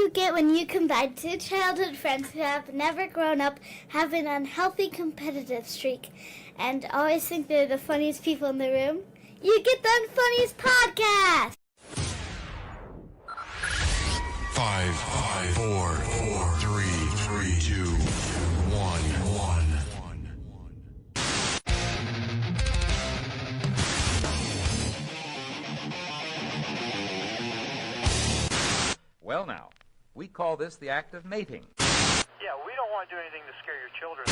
you get when you combine two childhood friends who have never grown up, have an unhealthy competitive streak, and always think they're the funniest people in the room? You get the Unfunniest podcast! 5, 4, 3, 2, 1. Well, now, we call this the act of mating. Yeah, we don't want to do anything to scare your children.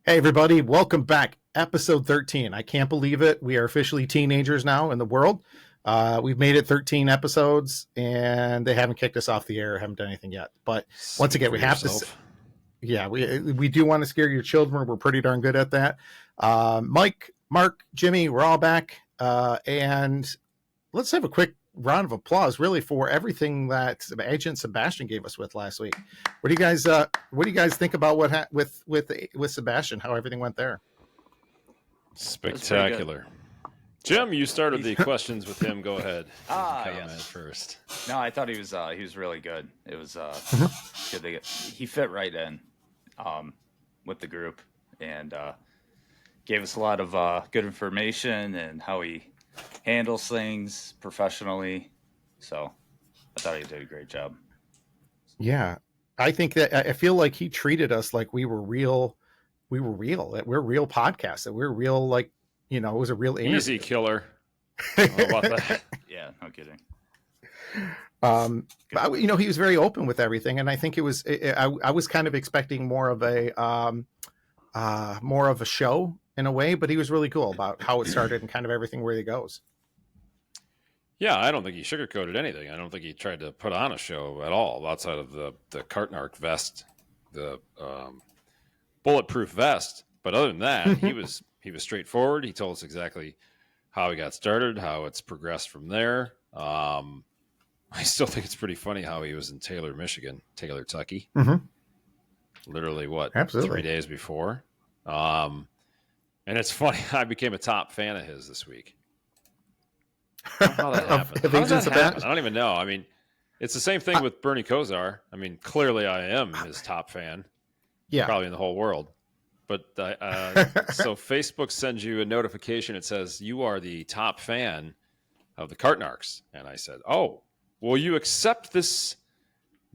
Hey, everybody. Welcome back. Episode 13. I can't believe it. We are officially teenagers now in the world. We've made it 13 episodes, and they haven't kicked us off the air, haven't done anything yet. But once again, we have to... Yeah, we do want to scare your children. We're pretty darn good at that. Mike, Mark, Jimmy, we're all back. And let's have a quick round of applause, really, for everything that Agent Sebastian gave us with last week. What do you guys think about what with Sebastian? How everything went there? Spectacular. Jim, you started the questions with him. Go ahead. Yes. First. No, I thought he was really good. It was good. He fit right in with the group and gave us a lot of good information and how he handles things professionally. So I thought he did a great job. Yeah, I think that I feel like he treated us like we were real. We were real. That we're real podcasts. That we're real. Like, you know, it was a real interview. Easy killer. How about that? Yeah, no kidding. But, you know, he was very open with everything, and I think it was. I was kind of expecting more of a show in a way, but he was really cool about how it started and kind of everything where he goes. Yeah, I don't think he sugarcoated anything. I don't think he tried to put on a show at all outside of the Cartnark vest, the bulletproof vest. But other than that, he was straightforward. He told us exactly how he got started, how it's progressed from there. I still think it's pretty funny how he was in Taylor, Tucky. Mm-hmm. Literally, Absolutely. 3 days before. And it's funny, I became a top fan of his this week. How that happened? How does that happen? I don't even know. I mean, it's the same thing with Bernie Kosar. I mean, clearly I am his top fan. Yeah. Probably in the whole world. But so Facebook sends you a notification. It says, you are the top fan of the Cartnarks. And I said, oh, will you accept this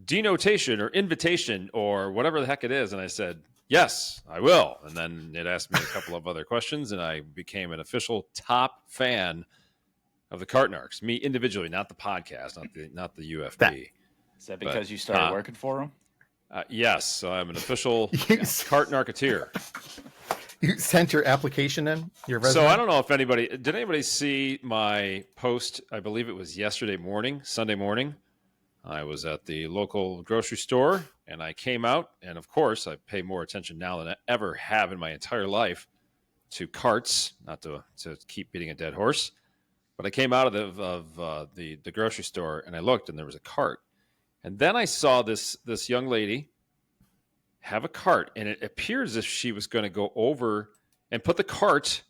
denotation or invitation or whatever the heck it is? And I said, yes, I will. And then it asked me a couple of other questions, and I became an official top fan of the Cartnarks. Me individually, not the podcast, not the UFB. Is that because you started working for him? Yes, so I'm an official Cartnarketeer. You sent your application in, your resume? So I don't know if did anybody see my post? I believe it was Sunday morning. I was at the local grocery store, and I came out, and of course, I pay more attention now than I ever have in my entire life to carts, not to keep beating a dead horse. But I came out of the grocery store, and I looked, and there was a cart. And then I saw this young lady have a cart, and it appears as if she was going to go over and put the cart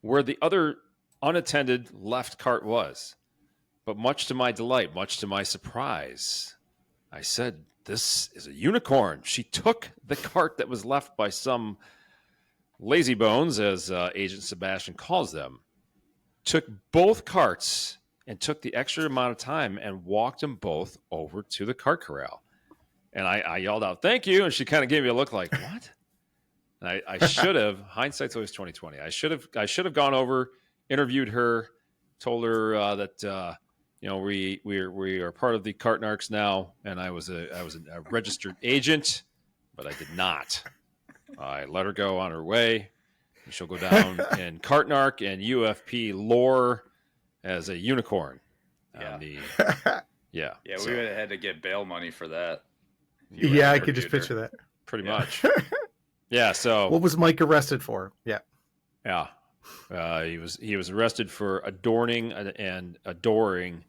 where the other unattended left cart was. But much to my delight, much to my surprise, I said, this is a unicorn. She took the cart that was left by some lazy bones, as Agent Sebastian calls them, took both carts and took the extra amount of time and walked them both over to the cart corral. And I yelled out, thank you. And she kind of gave me a look like, what? And I should have, hindsight's always 20/20. I should have gone over, interviewed her, told her that, we are part of the Cartnarks now. And I was a registered agent, but I did not. I let her go on her way. She'll go down in Cartnark and UFP lore as a unicorn. Yeah. Yeah. Yeah, we would have had to get bail money for that. Yeah, I could just picture that. Pretty much. Yeah, so... What was Mike arrested for? Yeah. Yeah. He was arrested for adorning and adoring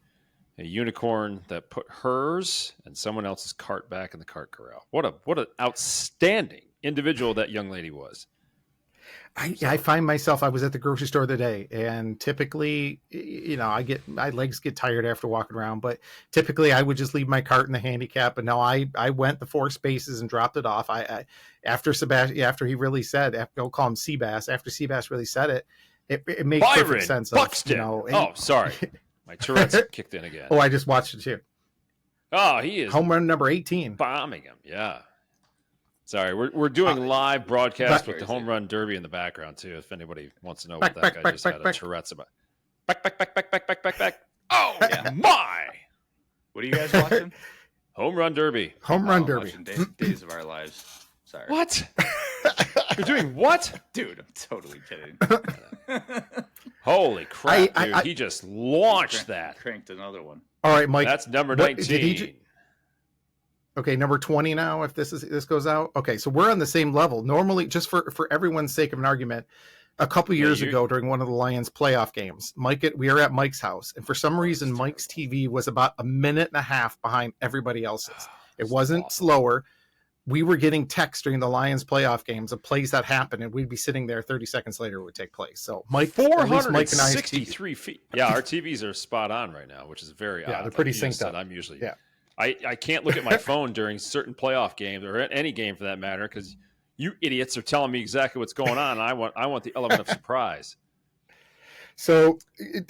a unicorn that put hers and someone else's cart back in the cart corral. What an outstanding individual that young lady was. I find myself, I was at the grocery store today, and typically, my legs get tired after walking around, but typically I would just leave my cart in the handicap. And now I went the 4 spaces and dropped it off. After Sebastian, after he really said, I'll call him Seabass, after Seabass really said it, it made perfect sense. Buxton. Oh, sorry. My Tourette's kicked in again. Oh, I just watched it too. Oh, he is home run number 18. Bombing him. Yeah. Sorry, we're doing live broadcast with the home run derby in the background too. If anybody wants to know what that guy just had a Tourette's about. Back. Oh my! What are you guys watching? Home run derby. Home run derby. Days of Our Lives. Sorry. What? You're doing what? Dude, I'm totally kidding. Holy crap, dude. He just launched that. Cranked another one. All right, Mike. That's number 19. Okay, number 20 now, if this goes out. Okay, so we're on the same level. Normally, just for everyone's sake of an argument, a couple years ago during one of the Lions playoff games, we were at Mike's house, and for some reason, Mike's TV was about a minute and a half behind everybody else's. It wasn't slower. We were getting texts during the Lions playoff games of plays that happened, and we'd be sitting there 30 seconds later, it would take place. So Mike, 463 feet. Yeah, our TVs are spot on right now, which is very odd. Yeah, they're pretty synced up. I'm usually... Yeah. I can't look at my phone during certain playoff games or any game for that matter because you idiots are telling me exactly what's going on. And I want the element of surprise. So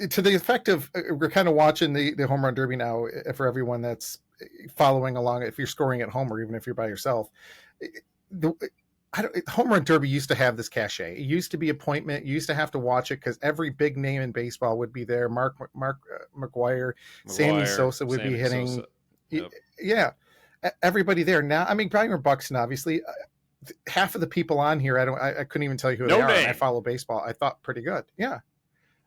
to the effect of we're kind of watching the home run derby now for everyone that's following along. If you're scoring at home or even if you're by yourself, home run derby used to have this cachet. It used to be appointment. You used to have to watch it because every big name in baseball would be there. Mark McGwire, Sammy Sosa would be hitting. Sosa. Yep. Yeah, everybody there now. I mean, Brian Buxton, obviously, half of the people on here, I couldn't even tell you who they are. I follow baseball. I thought pretty good. Yeah,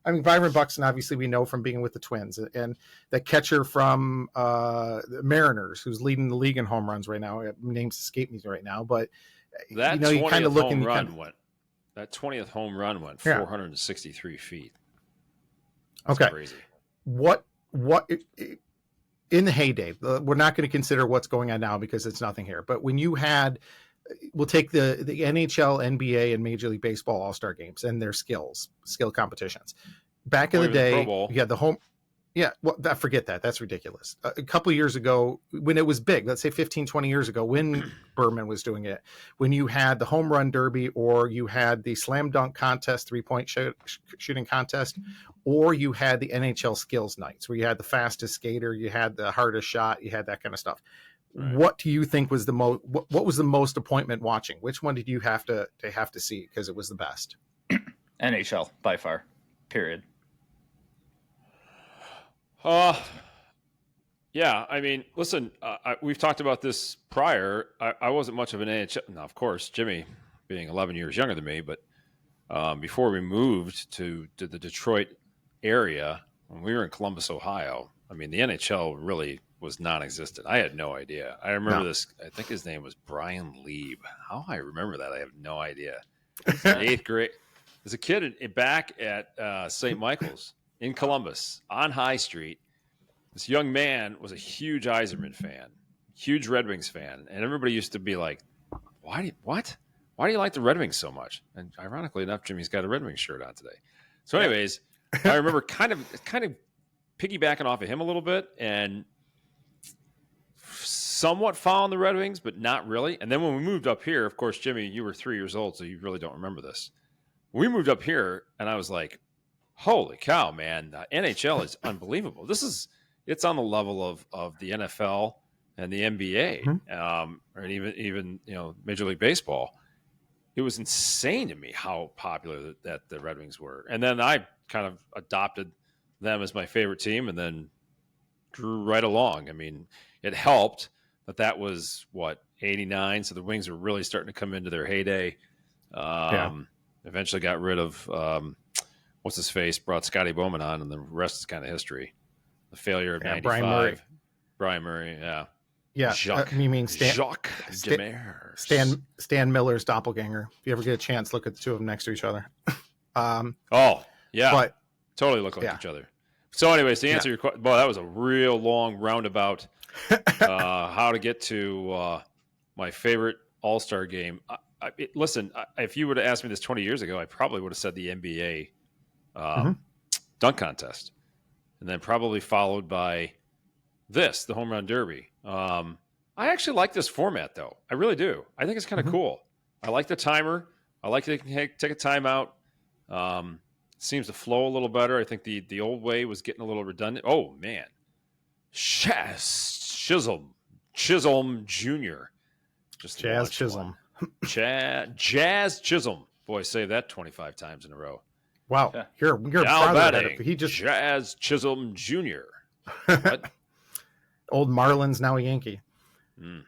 I mean, Byron Buxton, obviously, we know from being with the Twins, and the catcher from the Mariners, who's leading the league in home runs right now. Names escape me right now, but that 20th home run went 463 feet. That's crazy. What? In the heyday, we're not going to consider what's going on now because it's nothing here. But when you had, we'll take the NHL, NBA, and Major League Baseball All-Star games and their skill competitions. Back in the day, you had the home. Yeah, well, forget that. That's ridiculous. A couple of years ago, when it was big, let's say 15, 20 years ago, when Berman was doing it, when you had the home run derby or you had the slam dunk contest, three-point shooting contest, or you had the NHL skills nights where you had the fastest skater, you had the hardest shot, you had that kind of stuff. Right. What do you think was the most? What was the most appointment watching? Which one did you have to see because it was the best? NHL by far. Period. Yeah. I mean, listen, we've talked about this prior. I wasn't much of an NHL. Now, of course, Jimmy being 11 years younger than me, but before we moved to the Detroit area, when we were in Columbus, Ohio, I mean, the NHL really was non-existent. I had no idea. I remember this. I think his name was Brian Lieb. How I remember that, I have no idea. In 8th grade, as a kid back at St. Michael's in Columbus on High Street, this young man was a huge Yzerman fan, huge Red Wings fan, and everybody used to be like, "Why do you like the Red Wings so much?" And ironically enough, Jimmy's got a Red Wings shirt on today. So, anyways, I remember kind of piggybacking off of him a little bit and somewhat following the Red Wings, but not really. And then when we moved up here, of course, Jimmy, you were 3 years old, so you really don't remember this. We moved up here, and I was like, "Holy cow, man! The NHL is unbelievable. It's on the level of the NFL and the NBA, or even Major League Baseball." It was insane to me how popular that the Red Wings were. And then I kind of adopted them as my favorite team and then drew right along. I mean, it helped that was, 89? So the Wings were really starting to come into their heyday. Eventually got rid of, what's-his-face, brought Scotty Bowman on, and the rest is kind of history. The failure of 95. Brian Murray, yeah. Yeah, you mean Jacques Demers. Stan Miller's doppelganger. If you ever get a chance, look at the two of them next to each other. But totally look like each other. So, anyways, to answer your question, boy, that was a real long roundabout. How to get to my favorite All-Star game? Listen, if you would have asked me this 20 years ago, I probably would have said the NBA Mm-hmm. dunk contest, and then probably followed by the home run derby. I actually like this format, though. I really do. I think it's kind of cool. I like the timer. I like to take a timeout. Seems to flow a little better. I think the old way was getting a little redundant. Oh, man. Chisholm Jr. Just Jazz launched Chisholm. one. Jazz Chisholm. Boy, say that 25 times in a row. Wow, Yeah. you're Now proud of batting, that. He just Jazz Chisholm Jr. What? old Marlins, now a Yankee. Mm.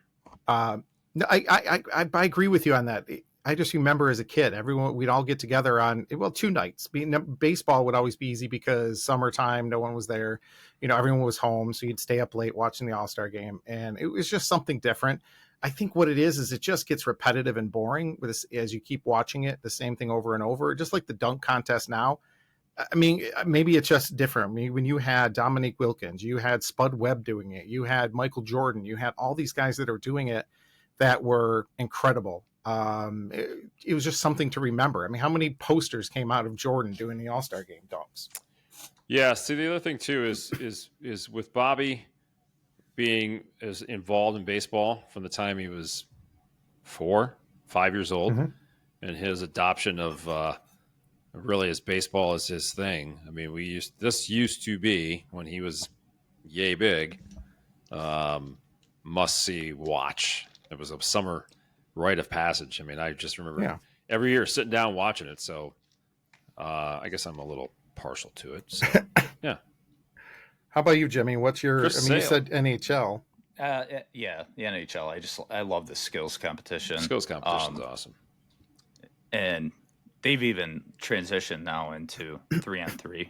No, I agree with you on that. I just remember as a kid, we'd all get together on, well, 2 nights. Baseball would always be easy because summertime, no one was there. Everyone was home, so you'd stay up late watching the All-Star game, and it was just something different. I think what it is it just gets repetitive and boring as you keep watching it, the same thing over and over, just like the dunk contest now. I mean, maybe it's just different. I mean, when you had Dominique Wilkins, you had Spud Webb doing it, you had Michael Jordan, you had all these guys that are doing it that were incredible. It was just something to remember. I mean, how many posters came out of Jordan doing the All-Star game dunks? Yeah. See, the other thing too is with Bobby being as involved in baseball from the time he was 4, 5 years old, and his adoption of really as baseball is his thing. I mean, this used to be when he was yay big, must see watch. It was a summer rite of passage. I mean, I just remember every year sitting down watching it. So I guess I'm a little partial to it. So yeah. How about you, Jimmy? What's your? Chris I mean, you Sale. said NHL. Yeah, the NHL. I love the skills competition. Skills competition's awesome. And they've even transitioned now into 3-on-3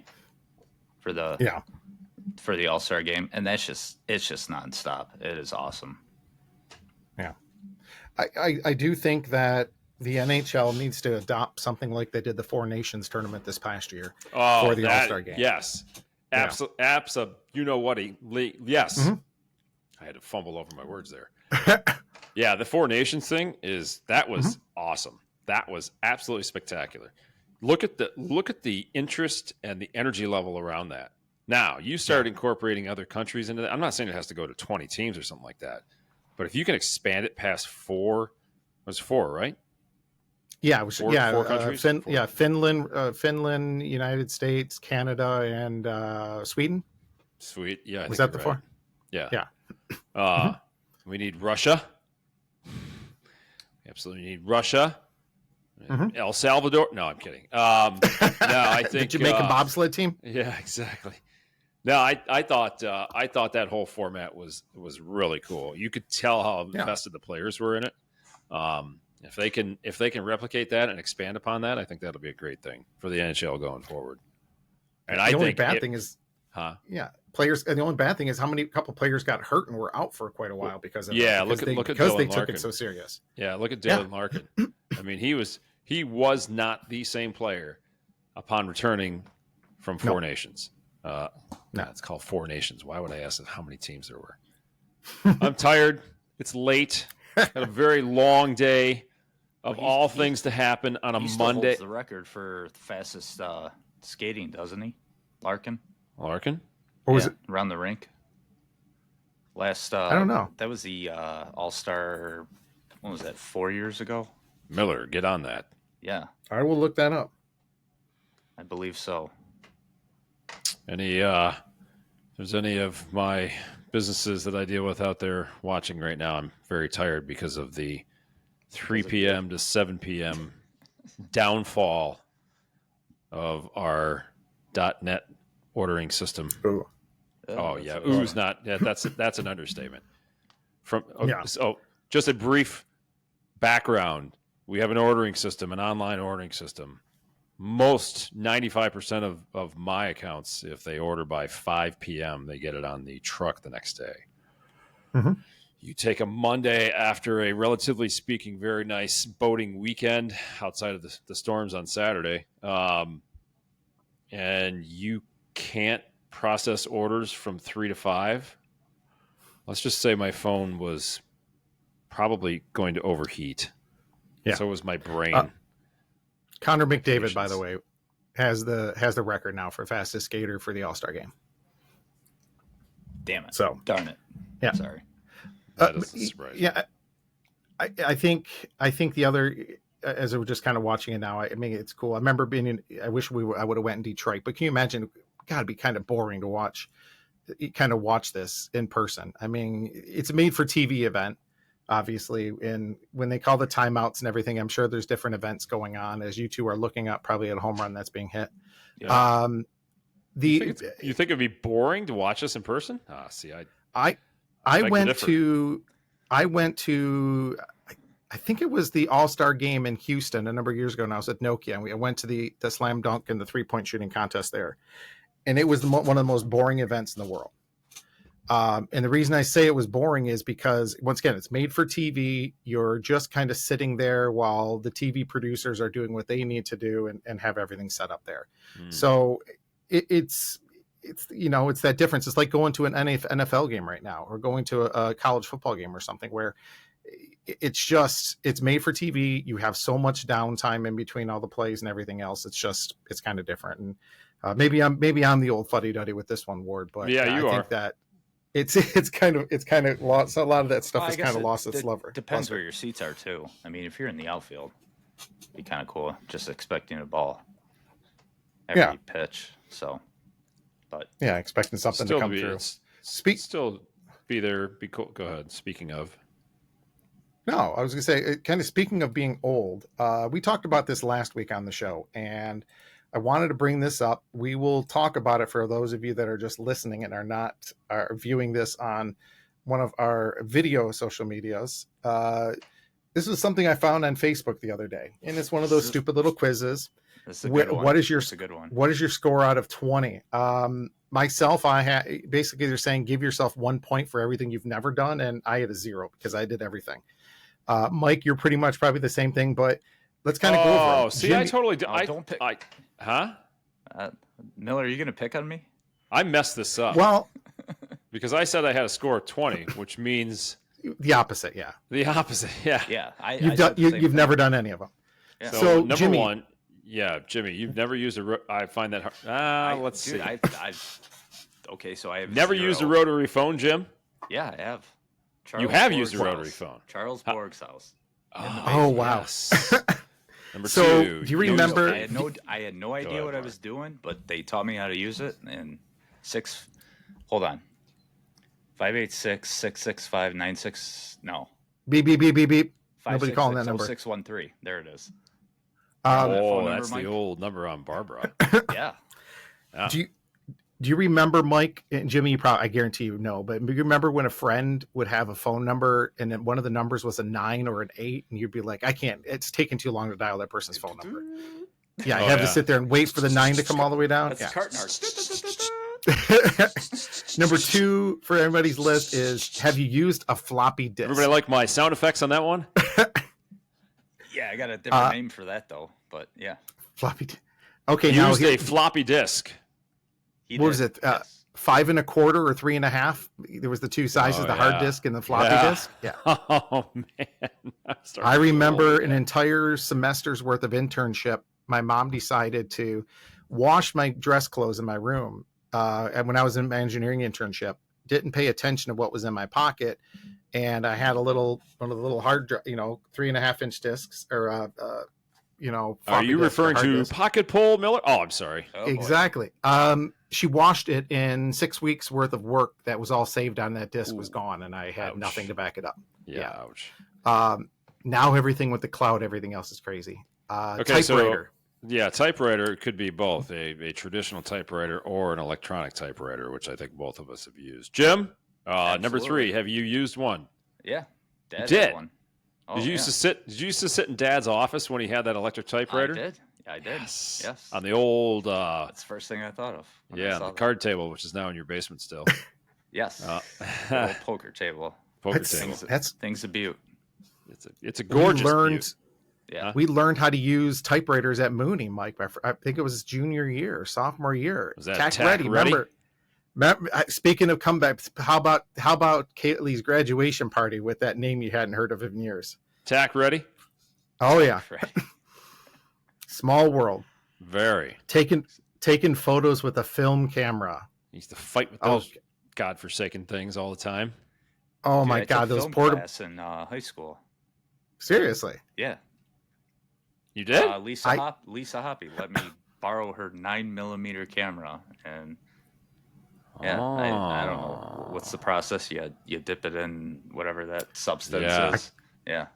for the All-Star game, and it's just nonstop. It is awesome. Yeah, I do think that the NHL needs to adopt something like they did the Four Nations tournament this past year for the All-Star game. Yes, absolutely. You know what? Yes. Mm-hmm. I had to fumble over my words there. Yeah, the Four Nations thing was awesome. That was absolutely spectacular. Look at the interest and the energy level around that. Now, you start incorporating other countries into that. I'm not saying it has to go to 20 teams or something like that. But if you can expand it past 4, it was 4, right? Yeah, it was, four countries? Finland, United States, Canada, and Sweden. Sweet. Yeah. Was that the 4? Yeah. Yeah. We need Russia. We absolutely need Russia. El Salvador. No, I'm kidding. No, I think the Jamaican bobsled team. Yeah, exactly. No, I thought that whole format was really cool. You could tell how invested the players were in it. If they can replicate that and expand upon that, I think that'll be a great thing for the NHL going forward. And The only bad thing is players. And the only bad thing is couple players got hurt and were out for quite a while because of look at because Dylan they Larkin. took it so serious. Yeah, look at Dylan Larkin. I mean, he was not the same player upon returning from Four Nations. No, it's called Four Nations. Why would I ask how many teams there were? I'm tired. It's late. Had a very long day of all things to happen on a He still Monday. holds the record for the fastest skating, doesn't he? Larkin? Larkin? Or was it? Around the rink? Last, I don't know. That was the All-Star, what was that, 4 years ago? Miller, get on that. Yeah, I will look that up. I believe so. If there's any of my businesses that I deal with out there watching right now, I'm very tired because of the 3 p.m. to 7 p.m. downfall of our .net ordering system. Ooh. Oh yeah, ooh's not. Yeah, that's an understatement. So just a brief background. We have an ordering system, an online ordering system. Most 95% of my accounts, if they order by 5 p.m., they get it on the truck the next day. Mm-hmm. You take a Monday after a relatively speaking very nice boating weekend outside of the storms on Saturday, and you can't process orders from 3 to 5. Let's just say my phone was probably going to overheat. Yeah. So was my brain. Connor McDavid, by the way, has the record now for fastest skater for the All-Star game. Damn it. So darn it. Yeah. Sorry. That is a surprise. Yeah. I think the other, as we're just kind of watching it now, I mean, it's cool. I remember I wish I would have went in Detroit, but can you imagine? Got to be kind of boring to watch this in person. I mean, it's a made for TV event, obviously. And when they call the timeouts and everything, I'm sure there's different events going on as you two are looking up probably at a home run that's being hit. Yeah. You think it'd be boring to watch this in person? See, I went to, I think it was the All-Star game in Houston a number of years ago, and I was at Nokia, and I went to the slam dunk and the 3-point shooting contest there. And it was one of the most boring events in the world. And the reason I say it was boring is because, once again, it's made for TV. You're just kind of sitting there while the TV producers are doing what they need to do and have everything set up there. So it's that difference. It's like going to an NFL game right now, or going to a college football game or something, where it's made for TV. You have so much downtime in between all the plays and everything else. It's kind of different. And maybe I'm the old fuddy-duddy with this one, Ward, but yeah, I think that it's kind of lost. A lot of that stuff Well, has kind of lost its luster. Depends where your seats are too. I mean, if you're in the outfield, it'd be kind of cool just expecting a ball every pitch. So, but yeah, expecting something to come through. Still be there. Be cool. Go ahead. Speaking of. No, I was going to say, kind of speaking of being old, we talked about this last week on the show, and I wanted to bring this up. We will talk about it for those of you that are just listening and are viewing this on one of our video social medias. This was something I found on Facebook the other day, and it's one of those stupid little quizzes. What is your score out of 20? Myself, basically they're saying give yourself 1 point for everything you've never done, and I had a 0 because I did everything. Mike, you're pretty much probably the same thing, but let's kind of go over it. Oh, see, Jimmy, I totally do. Don't pick. Miller, are you going to pick on me? I messed this up. Well, because I said I had a score of 20, which means the opposite. Yeah. The opposite. Yeah. Yeah. You've never done any of them. Yeah. So number Jimmy, one, yeah, Jimmy, you've never used I find that hard. Let's see. Okay, so I have never used a rotary phone, Jim. Yeah, I have. You have used a rotary phone. Charles Borg's house. Oh wow. Yes. Number so, two. Do you remember? I had no idea what I was doing, but they taught me how to use it. And 586-665-96. No. Beep beep beep beep beep. Nobody calling that number. 0613. There it is. That's the old number on Barbara. Yeah. Do you remember, Mike and Jimmy? I guarantee you know, but do you remember when a friend would have a phone number and then one of the numbers was a 9 or an 8, and you'd be like, "I can't. It's taking too long to dial that person's phone number." Yeah, you have to sit there and wait for the 9 to come all the way down. That's Cartnarks. Number 2 for everybody's list is: have you used a floppy disk? Everybody like my sound effects on that one? Yeah, I got a different name for that though, but yeah, floppy disk. Okay, now used a floppy disk. What was it? 5 1/4 or 3 1/2? There was the two sizes: the hard disk and the floppy disk. Yeah. Oh man! I remember an entire semester's worth of internship. My mom decided to wash my dress clothes in my room, and when I was in my engineering internship, didn't pay attention to what was in my pocket, and I had one of the little hard, 3.5-inch discs, or Are you referring to pocket pull, Miller? Oh, I'm sorry. Oh, exactly. She washed it in 6 weeks worth of work. That was all saved on that disc was gone, and I had nothing to back it up. Yeah. Ouch. Now everything with the cloud, everything else is crazy. Okay, typewriter. So, typewriter could be both a traditional typewriter or an electronic typewriter, which I think both of us have used. Jim, number 3, have you used one? Yeah, Dad did. Had one. Oh, Did you used to sit in Dad's office when he had that electric typewriter? I did. I did. Yes. Yes. On the old. That's the first thing I thought of. The card table, which is now in your basement still. Yes. The old poker table. That's things of beaut. It's a gorgeous. We learned how to use typewriters at Mooney, Mike. I think it was his junior year, sophomore year. Was that Tack Ready? Remember, speaking of comebacks, how about Kaylee's graduation party with that name you hadn't heard of in years? Tack Ready? Oh yeah, Freddy. small world. Very. Taking photos with a film camera. He used to fight with those godforsaken things all the time. Oh Dude, my I took God, those film portable. class in high school. Seriously. Yeah. You did? Lisa Hoppy let me borrow her 9mm camera, and yeah, I don't know what's the process. You dip it in whatever that substance is. Yeah.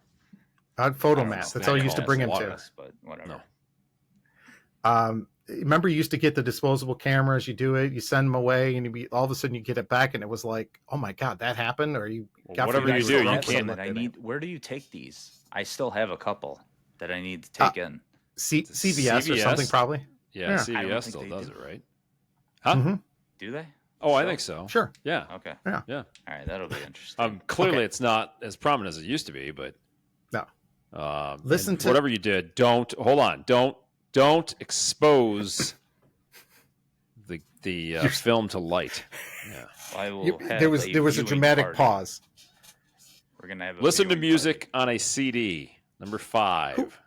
I'd photomat. That's all you used to bring him to. But whatever. No. Remember, you used to get the disposable cameras. You do it, you send them away, and all of a sudden you get it back, and it was like, oh my God, that happened. Or you got whatever you do, you can't. That I need. Where do you take these? I still have a couple that I need to take in. CVS or something, probably. Yeah, CVS still does it, right? Huh? Mm-hmm. Do they? Oh, I think so. Sure. Yeah. Okay. Yeah. Yeah. All right, that'll be interesting. Clearly, it's not as prominent as it used to be, but no. Listen to whatever you did. Don't hold on. Don't expose the film to light. Yeah. I will have there was a viewing dramatic party. pause. We're gonna have a Listen to viewing music party. on a CD. Number 5.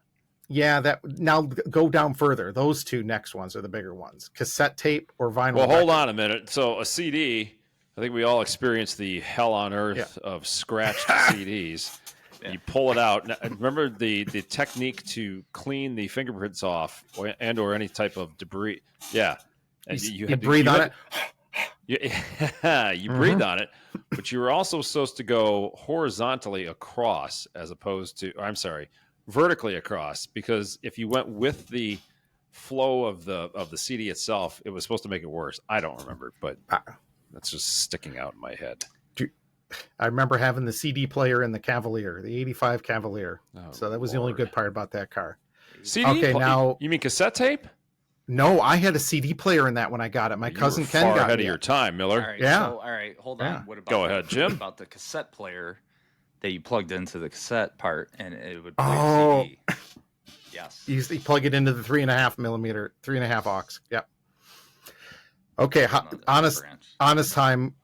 Yeah, that now go down further. Those two next ones are the bigger ones: cassette tape or vinyl. Well, hold record. on a minute. So a CD. I think we all experienced the hell on earth of scratched CDs. Yeah. You pull it out. Now, remember the technique to clean the fingerprints off or any type of debris. Yeah. And You breathe on it. You breathe on it, but you were also supposed to go horizontally across as opposed to, vertically across, because if you went with the flow of the CD itself, it was supposed to make it worse. I don't remember, but that's just sticking out in my head. I remember having the CD player in the Cavalier, the '85 Cavalier. Oh, So that was the only Lord. good part about that car. CD? Okay, now you mean cassette tape? no, I had a CD player in that when I got it. My You cousin were Ken far got ahead me of your it. time, Miller. All right, Yeah. So, all right, hold on. Yeah. What about Go ahead, Jim. What about the cassette player that you plugged into the cassette part and it would play Oh. the CD? Yes. You plug it into the 3.5mm, 3.5 aux. Yep. Okay, honest time,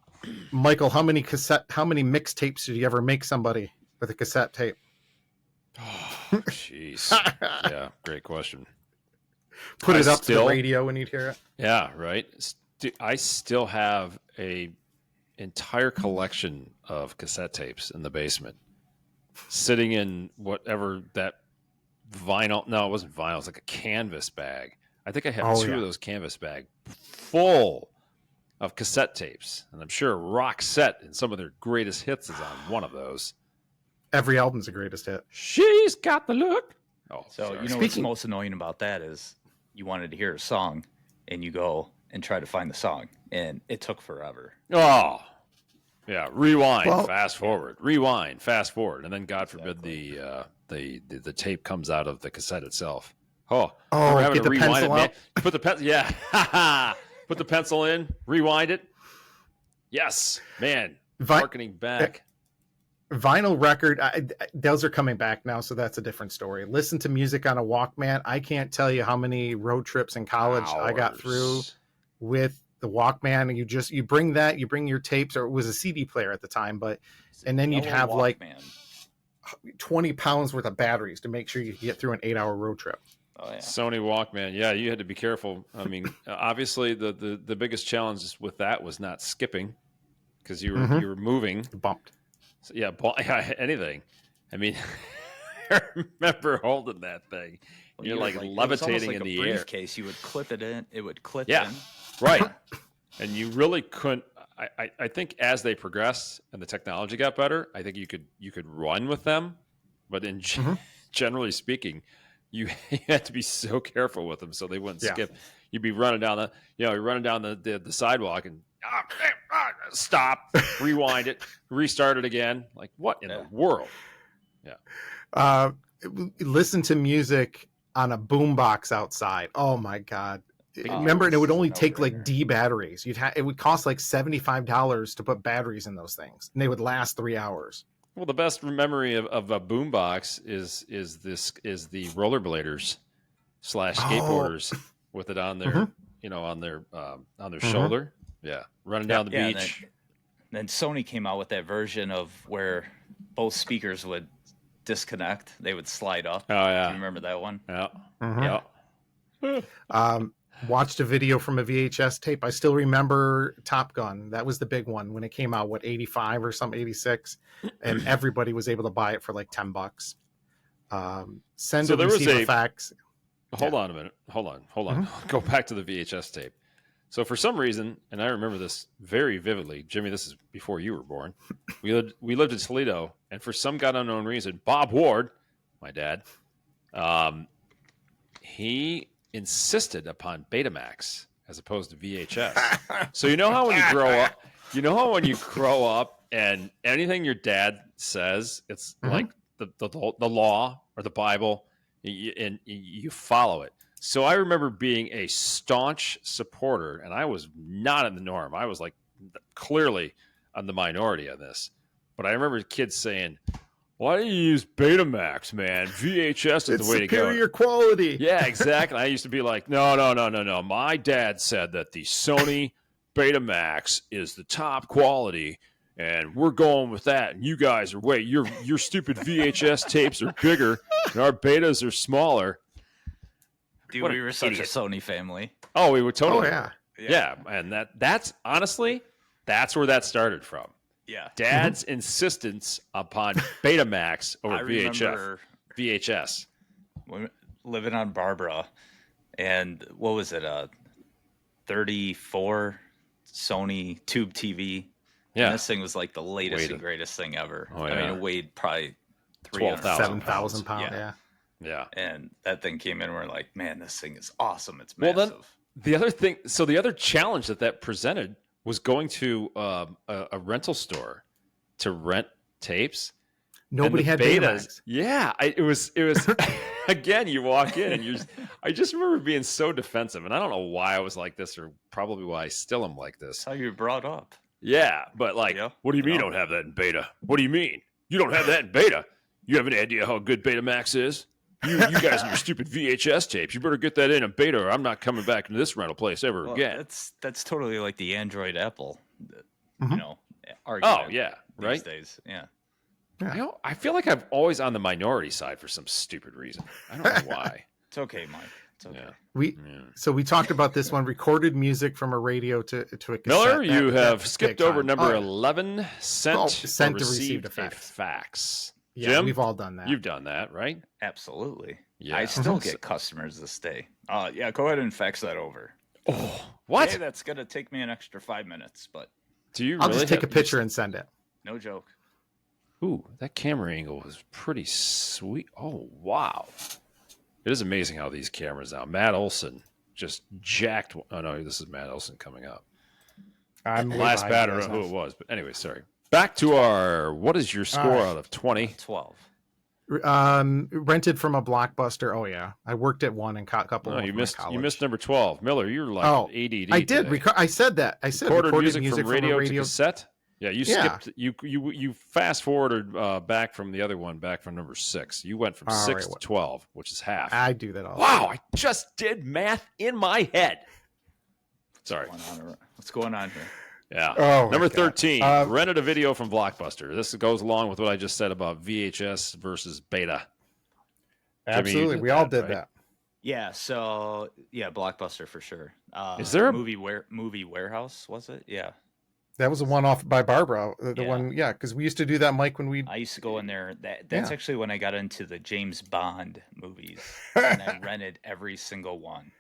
Michael. How many mixtapes did you ever make somebody with a cassette tape? Oh, jeez. Yeah, great question. Put it up to still- the radio and you'd hear it. Yeah, right. I still have a entire collection of cassette tapes in the basement, sitting in whatever that vinyl. No, it wasn't vinyl. It was like a canvas bag. I think I had two of those canvas bags full of cassette tapes, and I'm sure Roxette and some of their greatest hits is on one of those. Every album's the greatest hit. She's got the look. Oh, So sorry. you know what's most annoying about that is you wanted to hear a song and you go and try to find the song and it took forever. Oh, yeah. Rewind, Well- fast forward. Rewind, fast forward, and then God forbid the tape comes out of the cassette itself. Oh, we're having get to the rewind pencil it, man. out. You put the pencil, yeah. Put the pencil in, rewind it. Yes, man. Marketing back. Vinyl record, those are coming back now, so that's a different story. Listen to music on a Walkman. I can't tell you how many road trips in college I got through with the Walkman. And you bring your tapes, or it was a CD player at the time, and then you'd have like 20 pounds worth of batteries to make sure you could get through an 8-hour road trip. Oh, yeah. Sony Walkman. Yeah, you had to be careful. I mean, obviously the biggest challenge with that was not skipping, because you were moving. Bumped. So, yeah, anything. I mean, I remember holding that thing. Well, You're you like were levitating like in a the air. briefcase. You would clip it in. It would clip Yeah. in. Right. And you really couldn't. I think as they progressed and the technology got better, I think you could run with them, but generally speaking, you had to be so careful with them so they wouldn't skip. You'd be running down the sidewalk and stop, rewind it, restart it again. Like, what in the world? Yeah. Listen to music on a boombox outside. Oh my God. Remember, and it would only take like D batteries. It would cost like $75 to put batteries in those things, and they would last 3 hours. Well, the best memory of a boombox is the rollerbladers / skateboarders with it on their on their shoulder. Yeah, running down the beach. Then Sony came out with that version of where both speakers would disconnect. They would slide up. Oh yeah. Do you remember that one? Yeah. Mhm. Yeah. Watched a video from a VHS tape. I still remember Top Gun. That was the big one when it came out, 85 or something, 86. And everybody was able to buy it for like $10. Send So and there was receive a a- fax. Hold on a minute. Hold on. Go back to the VHS tape. So for some reason, and I remember this very vividly, Jimmy, this is before you were born. We lived in Toledo, and for some god unknown reason, Bob Ward, my dad, he insisted upon Betamax as opposed to VHS. So you know how when you grow up, and anything your dad says, it's like the law or the Bible, and you follow it. So I remember being a staunch supporter, and I was not in the norm. I was like clearly on the minority on this. But I remember kids saying, "Why do you use Betamax, man? VHS is the way to go." Superior quality. Yeah, exactly. I used to be like, no. My dad said that the Sony Betamax is the top quality, and we're going with that. And you guys are your stupid VHS tapes are bigger, and our betas are smaller. Dude, What we an were such idiot. a Sony family. Oh, we would totally. Oh, yeah. Yeah, and that's honestly, that's where that started from. Yeah. Dad's insistence upon Betamax over I remember VHS. living on Barbara, and what was it? 34 Sony tube TV. Yeah. And this thing was like the latest Weighed- and greatest thing ever. Oh, I mean, yeah. it weighed probably 12,000 7,000 pounds. Yeah. Yeah. Yeah. And that thing came in, and we're like, man, this thing is awesome. It's Well, massive. then the other thing, so the other challenge that presented was going to a rental store to rent tapes. Nobody had And the Betamax. Yeah, it was again. You walk in and I just remember being so defensive, and I don't know why I was like this, or probably why I still am like this. That's how you were brought up. Yeah, but like, Yeah. what do you mean you No. don't have that in beta? What do you mean you don't have that in beta? You have any idea how good Betamax is? You guys and your stupid VHS tapes. You better get that in beta, or I'm not coming back into this rental place ever Well, again. that's totally like the Android Apple, Mhm. you know, argument. Oh yeah, these right. days. Yeah. I feel like I'm always on the minority side for some stupid reason. I don't know why. It's okay, Mike. It's okay. Yeah. So we talked about this one: recorded music from a radio to a cassette. Miller, you That- have that's skipped big over time. number Oh, 11. Sent, Oh, or sent to received received a a fax. fax. Yeah, Jim, we've all done that. you've done that, right? Absolutely. Yeah. I still Mhm. get customers this day. Yeah, go ahead and fax that over. Oh, what? Hey, that's gonna take me an extra 5 minutes, but Do you I'll really just take a have- picture and send it. no joke. Ooh, that camera angle was pretty sweet. Oh, wow. It is amazing how these cameras now. Matt Olson just jacked. Oh, no, this is Matt Olson coming up. I'm way Last behind batter, you guys who now. it was. But anyway, sorry. Back to our, what is your score right. out of 20? 12. Rented from a Blockbuster. Oh yeah, I worked at one and caught a couple. No, of you my missed. college. You missed number 12, Miller. You're like Oh, ADD. I did. today. I said that. I said Recorded recorded music, from radio a to cassette. Yeah, you Yeah. skipped. You fast forwarded back from the other one, back from number 6. You went from All 6 right, to 12, which is half. I do that all. Wow, I just did math in my head. Sorry. What's going on here? Yeah. Oh, my Number God. 13, rented a video from Blockbuster. This goes along with what I just said about VHS versus beta. Jimmy, you Absolutely, did we all that, did right? that. Yeah, so yeah, Blockbuster for sure. Is there a- movie warehouse? Was it? Yeah, That was the one off by Barbara. The Yeah. one, yeah, because we used to do that, Mike, when we. I used to go in there. That's Yeah. actually when I got into the James Bond movies, and I rented every single one.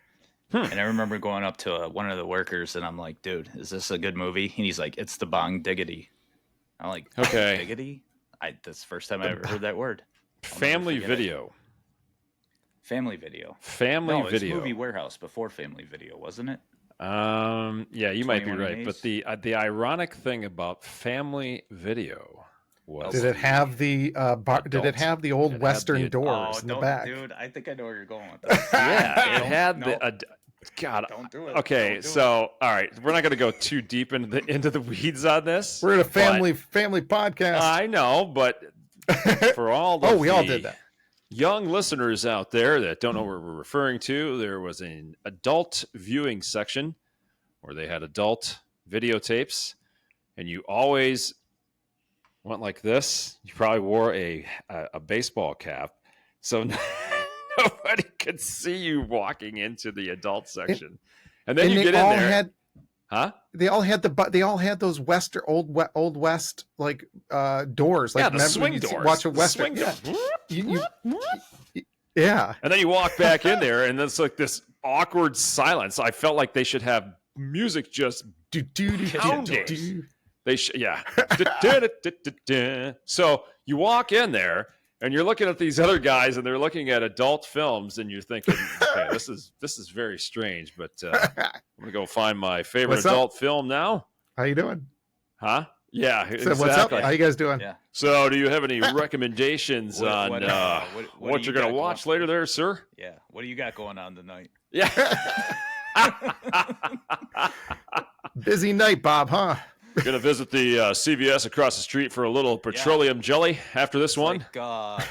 And I remember going up to one of the workers, and I'm like, "Dude, is this a good movie?" And he's like, "It's the Bong Diggity." I'm like, Okay. Diggity? That's the first time I ever heard that word. I'll never Family forget it. Video. Family Video. Family No, it was Video. Movie Warehouse before Family Video, wasn't it? Yeah, you might be 21 right. But Days? the ironic thing about Family Video was Did it have the Did it have the old It had Western the- doors in the back? Dude, I think I know where you're going with that. yeah, it Don't- had no, the God. Don't do it. Okay, Don't do so all right, we're not going to go too deep into the weeds on this. We're in a but- family podcast. I know, but for all Oh, we all the did that. young listeners out there that don't know what we're referring to, there was an adult viewing section where they had adult videotapes, and you always went like this, you probably wore a baseball cap, so nobody could see you walking into the adult section. And then you get in there. They all had those old west like doors, like the swing doors. Watch a western. Yeah. And then you walk back in there, and it's like this awkward silence. I felt like they should have music just pounding. So you walk in there, and you're looking at these other guys, and they're looking at adult films, and you're thinking, okay, this is very strange, but I'm gonna go find my favorite adult film now. How you doing? Huh? Yeah. So exactly. what's up? How you guys doing? Yeah. So, do you have any recommendations on what you're gonna watch later, there, sir? Yeah. What do you got going on tonight? Yeah. Busy night, Bob, huh? Gonna visit the CVS across the street for a little petroleum jelly after this one. Like,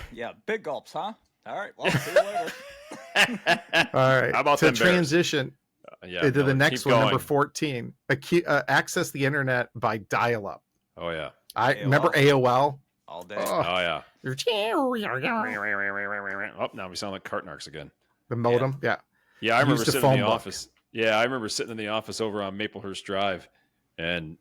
big gulps, huh? All right, well, see you later. All right. How about to transition into the next one, going. number 14. Access the internet by dial-up. Oh yeah. I remember AOL. All day. Oh yeah. Oh, now we sound like Narcs again. The modem. Yeah. Yeah, I remember sitting in the book. office. Yeah, I remember sitting in the office over on Maplehurst Drive, and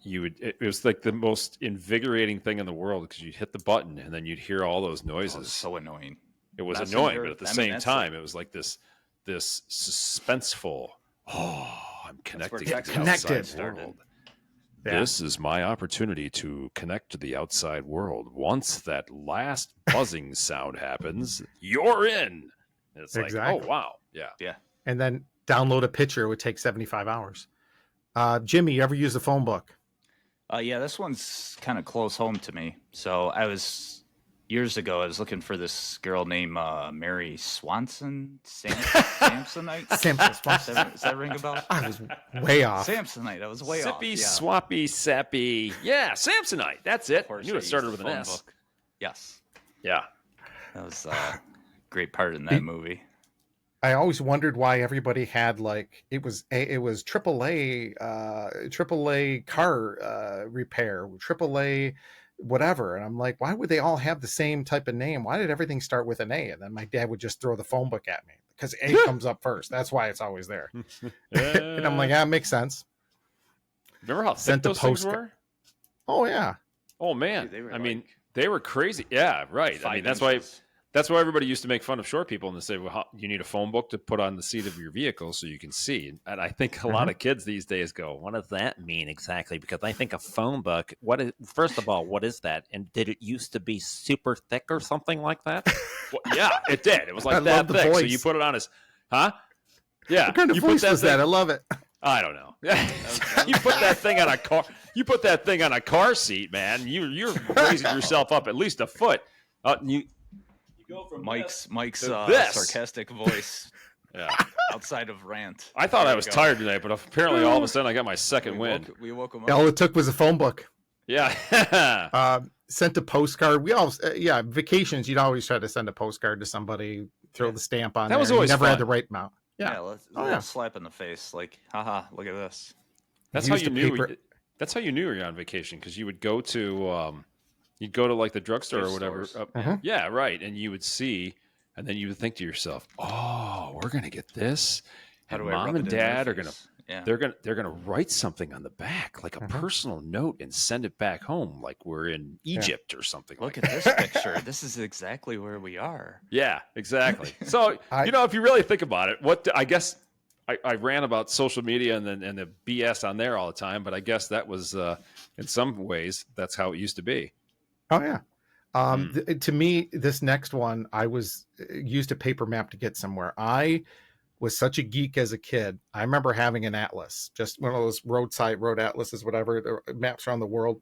you would. It was like the most invigorating thing in the world because you'd hit the button and then you'd hear all those noises. Oh, it was so annoying. It was annoying, but at the same time, it was like this suspenseful. Oh, I'm connecting to the outside world. Yeah. This is my opportunity to connect to the outside world. Once that last buzzing sound happens, you're in. And it's like, oh wow, yeah. And then download a picture would take 75 hours. Jimmy, you ever use the phone book? Yeah, this one's kind of close home to me. So years ago, I was looking for this girl named Mary Swanson, Samsonite. Samsonite. Does that ring a bell? I was way off. Samsonite. I was way off. Sippy, swappy, sappy. Yeah, Samsonite. That's it. I knew it started with an S. Book. Yes. Yeah. That was a great part in that movie. I always wondered why everybody had it was AAA car repair, AAA whatever, and I'm like, why would they all have the same type of name? Why did everything start with an A? And then my dad would just throw the phone book at me because A comes up first. That's why it's always there. And I'm like, it makes sense. Remember how thick those things were? Oh yeah. Oh man. Dude, they were crazy. Yeah, right. I mean, that's why everybody used to make fun of short people and they say, well, you need a phone book to put on the seat of your vehicle so you can see. And I think a lot of kids these days go, what does that mean exactly? Because I think a phone book, first of all, what is that? And did it used to be super thick or something like that? Well, yeah, it did. It was like that thick. So you put it on Yeah. What kind of voice was that? I love it. I don't know. You put that thing on a car. You put that thing on a car seat, man. You're raising yourself up at least a foot. You go from Mike's this. sarcastic voice. Yeah, outside of Rant. I thought I was tired today, but apparently all of a sudden I got my second wind. We woke him up. All it took was a phone book. Yeah. Sent a postcard. We all, vacations. You'd always try to send a postcard to somebody, throw the stamp on. That was always never fun. Had the right amount. Yeah, let's slap in the face. Like, haha, look at this. That's how you knew. That's how you knew you were on vacation because you would go to. You'd go to like the drugstore or whatever. Yeah, right. And you would see, and then you would think to yourself, "Oh, we're gonna get this." And mom and dad are gonna, they're gonna write something on the back, like a personal note, and send it back home, like we're in Egypt or something. Look like at this picture. This is exactly where we are. Yeah, exactly. So if you really think about it, I guess I ran about social media and the BS on there all the time, but I guess that was in some ways that's how it used to be. Oh yeah. To me, this next one, I was used a paper map to get somewhere. I was such a geek as a kid. I remember having an atlas, just one of those road atlases, whatever, the maps around the world.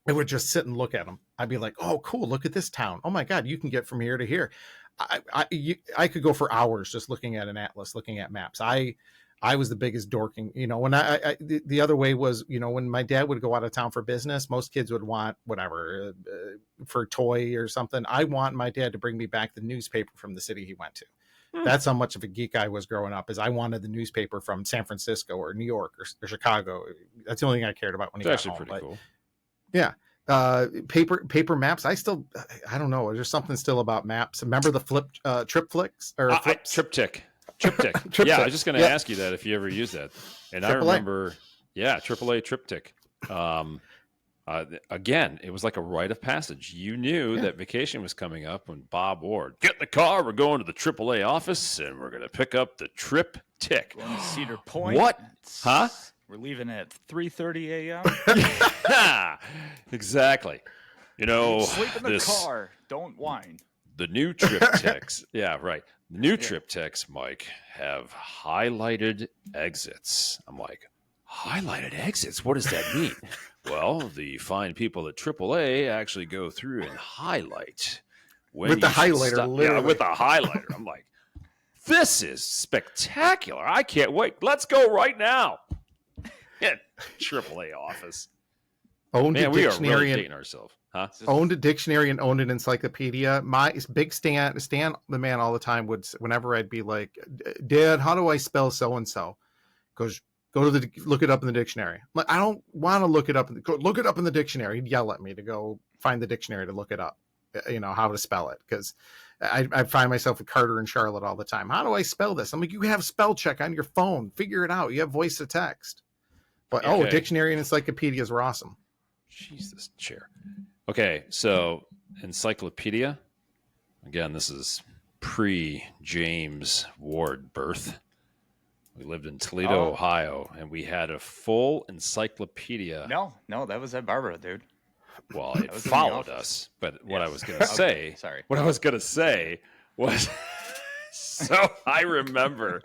I would just sit and look at them. I'd be like, oh, cool. Look at this town. Oh my God, you can get from here to here. I could go for hours just looking at an atlas, looking at maps. I was the biggest dorking, when the other way was, when my dad would go out of town for business, most kids would want whatever for a toy or something. I want my dad to bring me back the newspaper from the city he went to. That's how much of a geek I was growing up, is I wanted the newspaper from San Francisco or New York or Chicago. That's the only thing I cared about when he got home. Pretty cool. Yeah. paper maps. I don't know. There's something still about maps. Remember the trip flicks or triptych. Triptych. Yeah, I was just going to ask you that if you ever use that. And I remember, AAA triptych. Again, it was like a rite of passage. You knew that vacation was coming up when Bob Ward, get in the car, we're going to the AAA office, and we're going to pick up the triptych. Going to Cedar Point. What? Huh? We're leaving at 3:30 a.m. Yeah, exactly. You know, Sleep in the car. Don't whine. The new triptychs. Yeah, right. The new triptychs, Mike, have highlighted exits. I'm like, highlighted exits? What does that mean? Well, the fine people at AAA actually go through and highlight. With the highlighter, literally. Yeah, with a highlighter. I'm like, this is spectacular. I can't wait. Let's go right now. Yeah, AAA office. Owned a we are dictionary really dating ourselves. Huh? Owned a dictionary and owned an encyclopedia. My big Stan, the man, all the time would, whenever I'd be like, Dad, how do I spell so and so? Goes, look it up in the dictionary. I'm like, I don't want to look it up. Look it up in the dictionary. He'd yell at me to go find the dictionary to look it up. You know how to spell it, because I find myself with Carter and Charlotte all the time. How do I spell this? I'm like, you have spell check on your phone. Figure it out. You have voice to text. But dictionary and encyclopedias were awesome. Jesus, chair. Okay, so Encyclopedia. Again, this is pre-James Ward birth. We lived in Toledo, Ohio, and we had a full encyclopedia. No, that was at Barbara, dude. Well, it followed us. But what I was going to say, what I was going to say was, so I remember,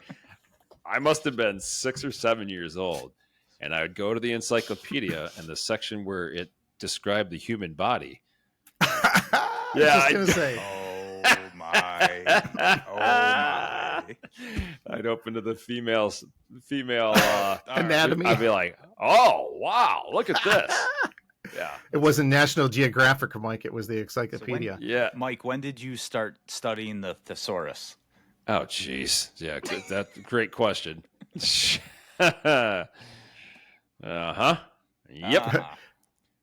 I must have been 6 or 7 years old. And I would go to the encyclopedia and the section where it described the human body. Yeah, I was gonna say. Oh my! I'd open to the female anatomy. I'd be like, "Oh wow, look at this!" Yeah, it wasn't National Geographic, Mike. It was the Encyclopedia. Mike, when did you start studying the thesaurus? Oh, jeez. Yeah, that's a great question. Yep.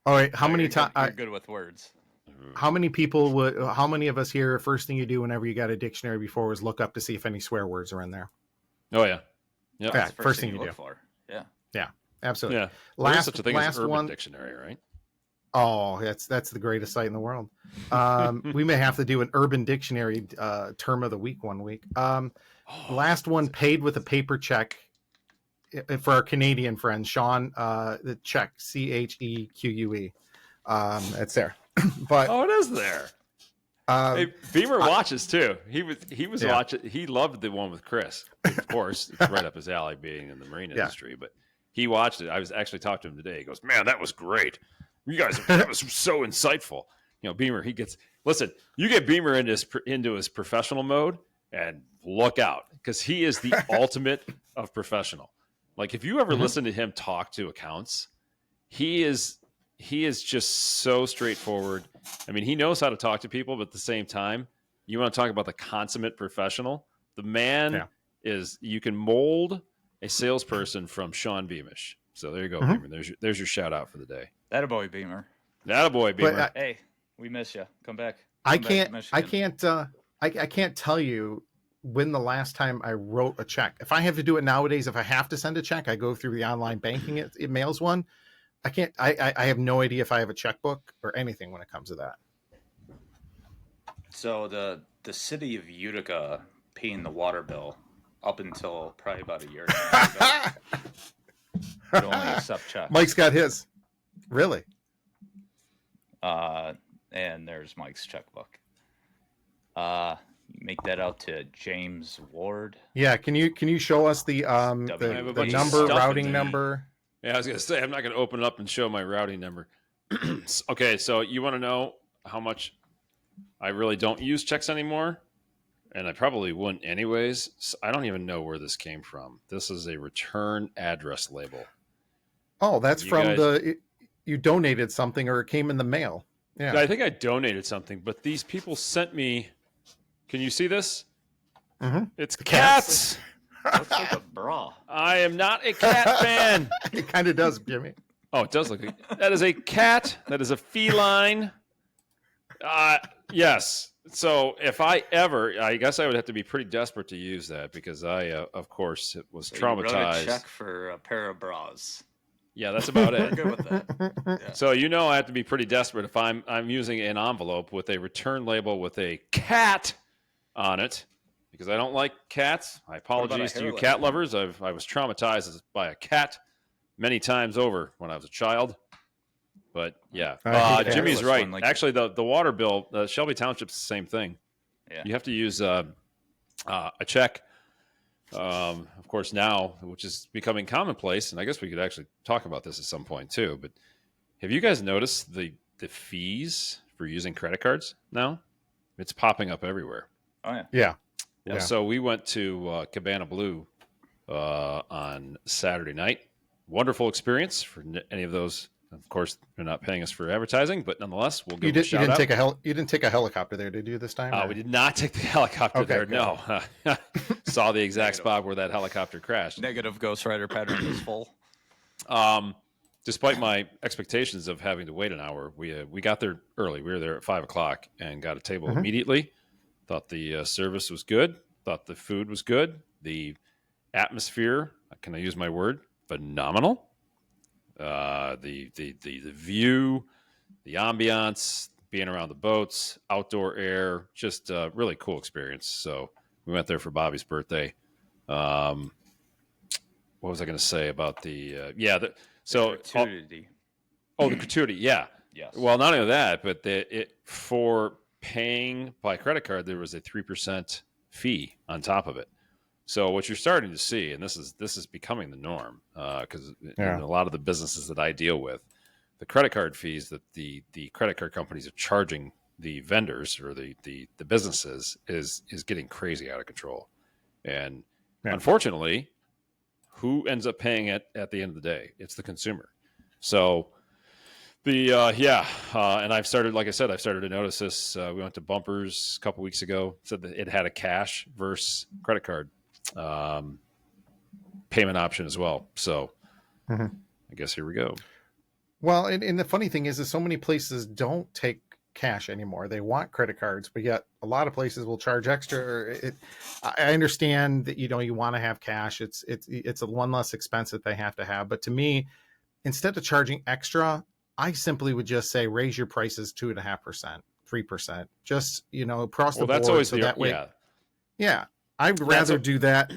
All right. How many times? You're good with words. How many of us here, first thing you do whenever you got a dictionary before was look up to see if any swear words are in there? Oh, yeah. Yep. Yeah. First thing you do. For. Yeah. Yeah. Absolutely. Yeah. There's such a thing as Urban Dictionary, right? Oh, that's the greatest site in the world. We may have to do an Urban Dictionary term of the week one week. Last one paid with a paper check. For our Canadian friend, Sean, the check, CHEQUE. It's there. But it is there. Hey, Beamer watches too. He was watching. He loved the one with Chris. Of course, it's right up his alley, being in the marine industry. But he watched it. I was actually talking to him today. He goes, "Man, that was great. You guys, that was so insightful." You know, Beamer. Listen. You get Beamer into his professional mode, and look out, because he is the ultimate of professional. Like, if you ever listen to him talk to accounts, he is just so straightforward. I mean, he knows how to talk to people, but at the same time, you want to talk about the consummate professional. The man is, you can mold a salesperson from Sean Beamish. So there you go, Beamer. There's your shout out for the day. Attaboy, Beamer. Attaboy, Beamer. But, hey, we miss you. Come back. I can't tell you when the last time I wrote a check. If I have to do it nowadays, if I have to send a check, I go through the online banking. It mails one. I can't. I have no idea if I have a checkbook or anything when it comes to that. So the city of Utica paying the water bill up until probably about a year ago would only accept checks. Mike's got his. Really? And there's Mike's checkbook. Make that out to James Ward. Yeah, can you show us the number, routing number? Yeah, I was gonna say I'm not gonna open it up and show my routing number. Okay, so you want to know how much I really don't use checks anymore, and I probably wouldn't anyways. So I don't even know where this came from. This is a return address label. Oh, that's you donated something or it came in the mail. Yeah, I think I donated something, but these people sent me. Can you see this? Mm-hmm. It's cats. Looks like a bra. I am not a cat fan. It kind of does, Jimmy. Oh, it does look. That is a cat. That is a feline. Yes. So if I guess I would have to be pretty desperate to use that because I, of course, was So you wrote traumatized. a check for a pair of bras. Yeah, that's about We're it. good with that. Yeah. So I have to be pretty desperate if I'm using an envelope with a return label with a cat on it because I don't like cats. My apologies to you hairless cat one? lovers. I was traumatized by a cat many times over when I was a child. But yeah, I hate Jimmy's hairless right. one, like- Actually, the water bill, Shelby Township's the same thing. Yeah. You have to use a check. Of course, now, which is becoming commonplace, and I guess we could actually talk about this at some point too. But have you guys noticed the fees for using credit cards now? It's popping up everywhere. Oh yeah. Yeah. Yeah. Yeah. So we went to Cabana Blue on Saturday night. Wonderful experience for any of those. Of course, they're not paying us for advertising, but nonetheless, we'll give them a shout out. You didn't take a helicopter there, did you, this time? or- We did not take the helicopter Okay, there. good. No, saw the exact spot where that helicopter crashed. Negative Ghost Rider pattern is full. Despite my expectations of having to wait an hour, we got there early. We were there at 5:00 and got a table immediately. Thought the service was good. Thought the food was good. The atmosphere, can I use my word? Phenomenal. The view, the ambiance, being around the boats, outdoor air, just a really cool experience. So we went there for Bobby's birthday. What was I going to say about the Gratuity. the gratuity, yeah. Yes. Well, not only that, but for paying by credit card, there was a 3% fee on top of it. So what you're starting to see, and this is becoming the norm, because in a lot of the businesses that I deal with, the credit card fees that the credit card companies are charging the vendors or the businesses is getting crazy out of control. And unfortunately, who ends up paying it at the end of the day? It's the consumer. So and I've started, like I said, I've started to notice this. We went to Bumpers a couple weeks ago, said that it had a cash versus credit card payment option as well. So I guess here we go. Well, and the funny thing is so many places don't take cash anymore. They want credit cards, but yet a lot of places will charge extra. I understand that, you want to have cash. It's a one less expense that they have to have. But to me, instead of charging extra, I simply would just say, raise your prices 2.5%, 3%, just, across the board. That's always that way. Yeah. I'd rather do that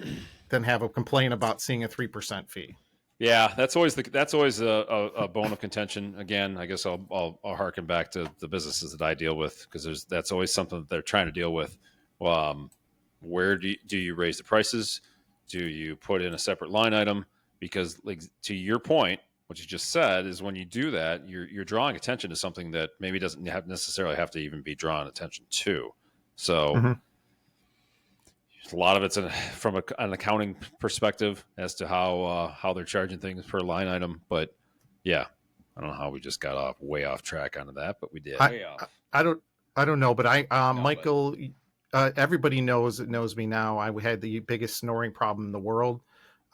than have a complaint about seeing a 3% fee. Yeah, that's always a bone of contention. Again, I guess I'll harken back to the businesses that I deal with because that's always something that they're trying to deal with. Where do you raise the prices? Do you put in a separate line item? Because, like, to your point, what you just said is when you do that, you're drawing attention to something that maybe doesn't necessarily have to even be drawn attention to. So. A lot of it's from an accounting perspective as to how they're charging things per line item. But yeah, I don't know how we just got way off track onto that, but we did. I don't know, but Michael, everybody knows me now. I had the biggest snoring problem in the world.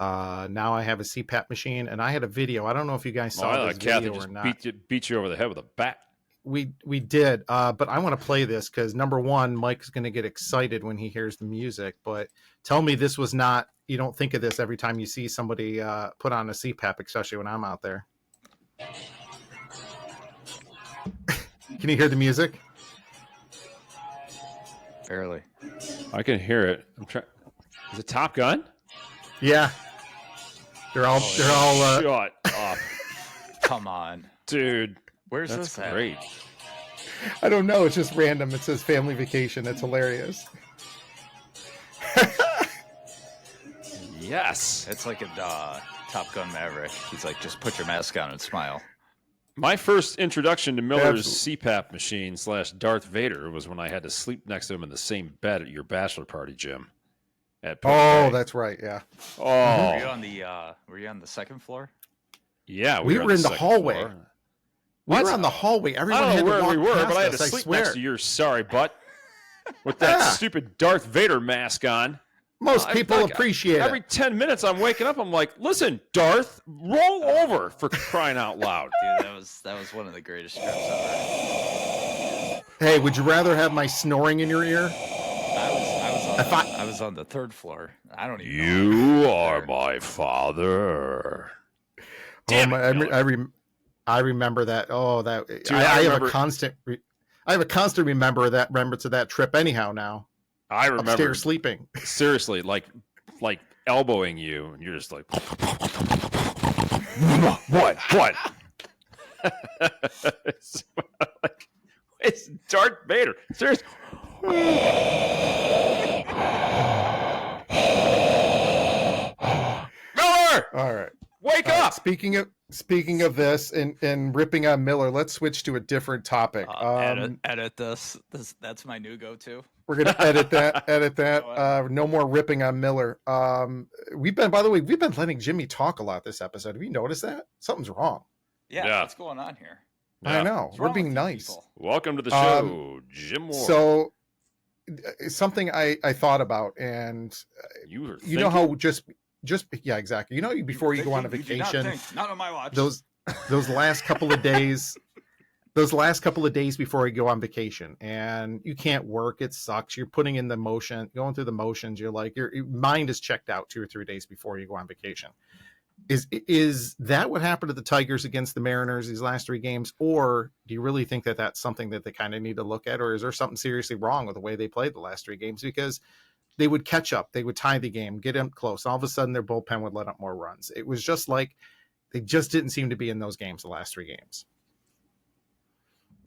Now I have a CPAP machine, and I had a video. I don't know if you guys saw this video or not. Beat you over the head with a bat. We did, but I want to play this because number one, Mike's going to get excited when he hears the music. But tell me this was not. You don't think of this every time you see somebody put on a CPAP, especially when I'm out there. Can you hear the music? Barely. I can hear it. I'm trying. Is it Top Gun? Yeah. They're all. Shut up, Come on, dude. Where's That's this at? great. I don't know. It's just random. It says family vacation. It's hilarious. Yes. It's like a Top Gun Maverick. He's like, just put your mask on and smile. My first introduction to Miller's CPAP machine / Darth Vader was when I had to sleep next to him in the same bed at your bachelor party, Jim. That's right. Yeah. Oh. Were you on the second floor? Yeah. We were in the hallway. Floor. We were on the hallway. Everyone I don't know where we were, but I had to us, sleep next to your sorry butt with that stupid Darth Vader mask on. Most people appreciate every it. 10 minutes I'm waking up, I'm like, listen, Darth, roll over, for crying out loud. Dude, that was one of the greatest trips ever. Hey, would you rather have my snoring in your ear? I was on the third floor. I don't even know. You are my father. Damn I remember that. Oh, that dude, I have a constant remembrance of that trip. Anyhow, now I remember upstairs sleeping. Seriously, like elbowing you, and you're just like, what? It's Darth Vader. Seriously. Miller! All right. Wake up! Speaking of this and ripping on Miller, let's switch to a different topic. Edit this. That's my new go-to. We're gonna edit that. No more ripping on Miller. We've been letting Jimmy talk a lot this episode. Have you noticed that? Something's wrong. Yeah. What's going on here? Yeah. I know. We're being nice. People? Welcome to the show, Jim Moore. So, something I thought about, and you know how just yeah, exactly. You know, before you go on a vacation, not on my watch. Those last couple of days, before you go on vacation, and you can't work, it sucks. You're going through the motions. You're like your mind is checked out 2 or 3 days before you go on vacation. Is that what happened to the Tigers against the Mariners these last 3 games, or do you really think that that's something that they kind of need to look at, or is there something seriously wrong with the way they played the last 3 games? Because they would catch up, they would tie the game, get them close. All of a sudden, their bullpen would let up more runs. It was just like they just didn't seem to be in those games the last 3 games.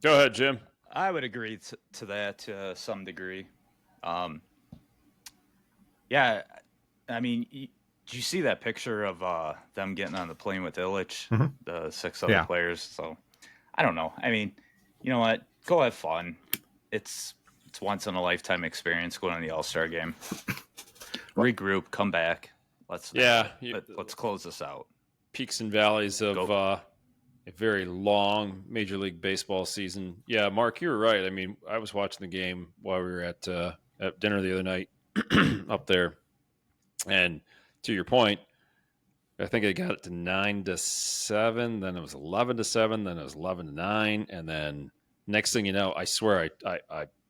Go ahead, Jim. I would agree to that to some degree. Yeah, I mean, did you see that picture of them getting on the plane with Illich, the 6 other players? So, I don't know. I mean, you know what? Go have fun. It's once in a lifetime experience going to the All-Star game. Regroup, come back. Let's close this out. Peaks and valleys of a very long Major League Baseball season. Yeah, Mark, you were right. I mean, I was watching the game while we were at dinner the other night up there, and to your point, I think I got it to 9-7. Then it was 11-7. Then it was 11-9, and then next thing you know, I swear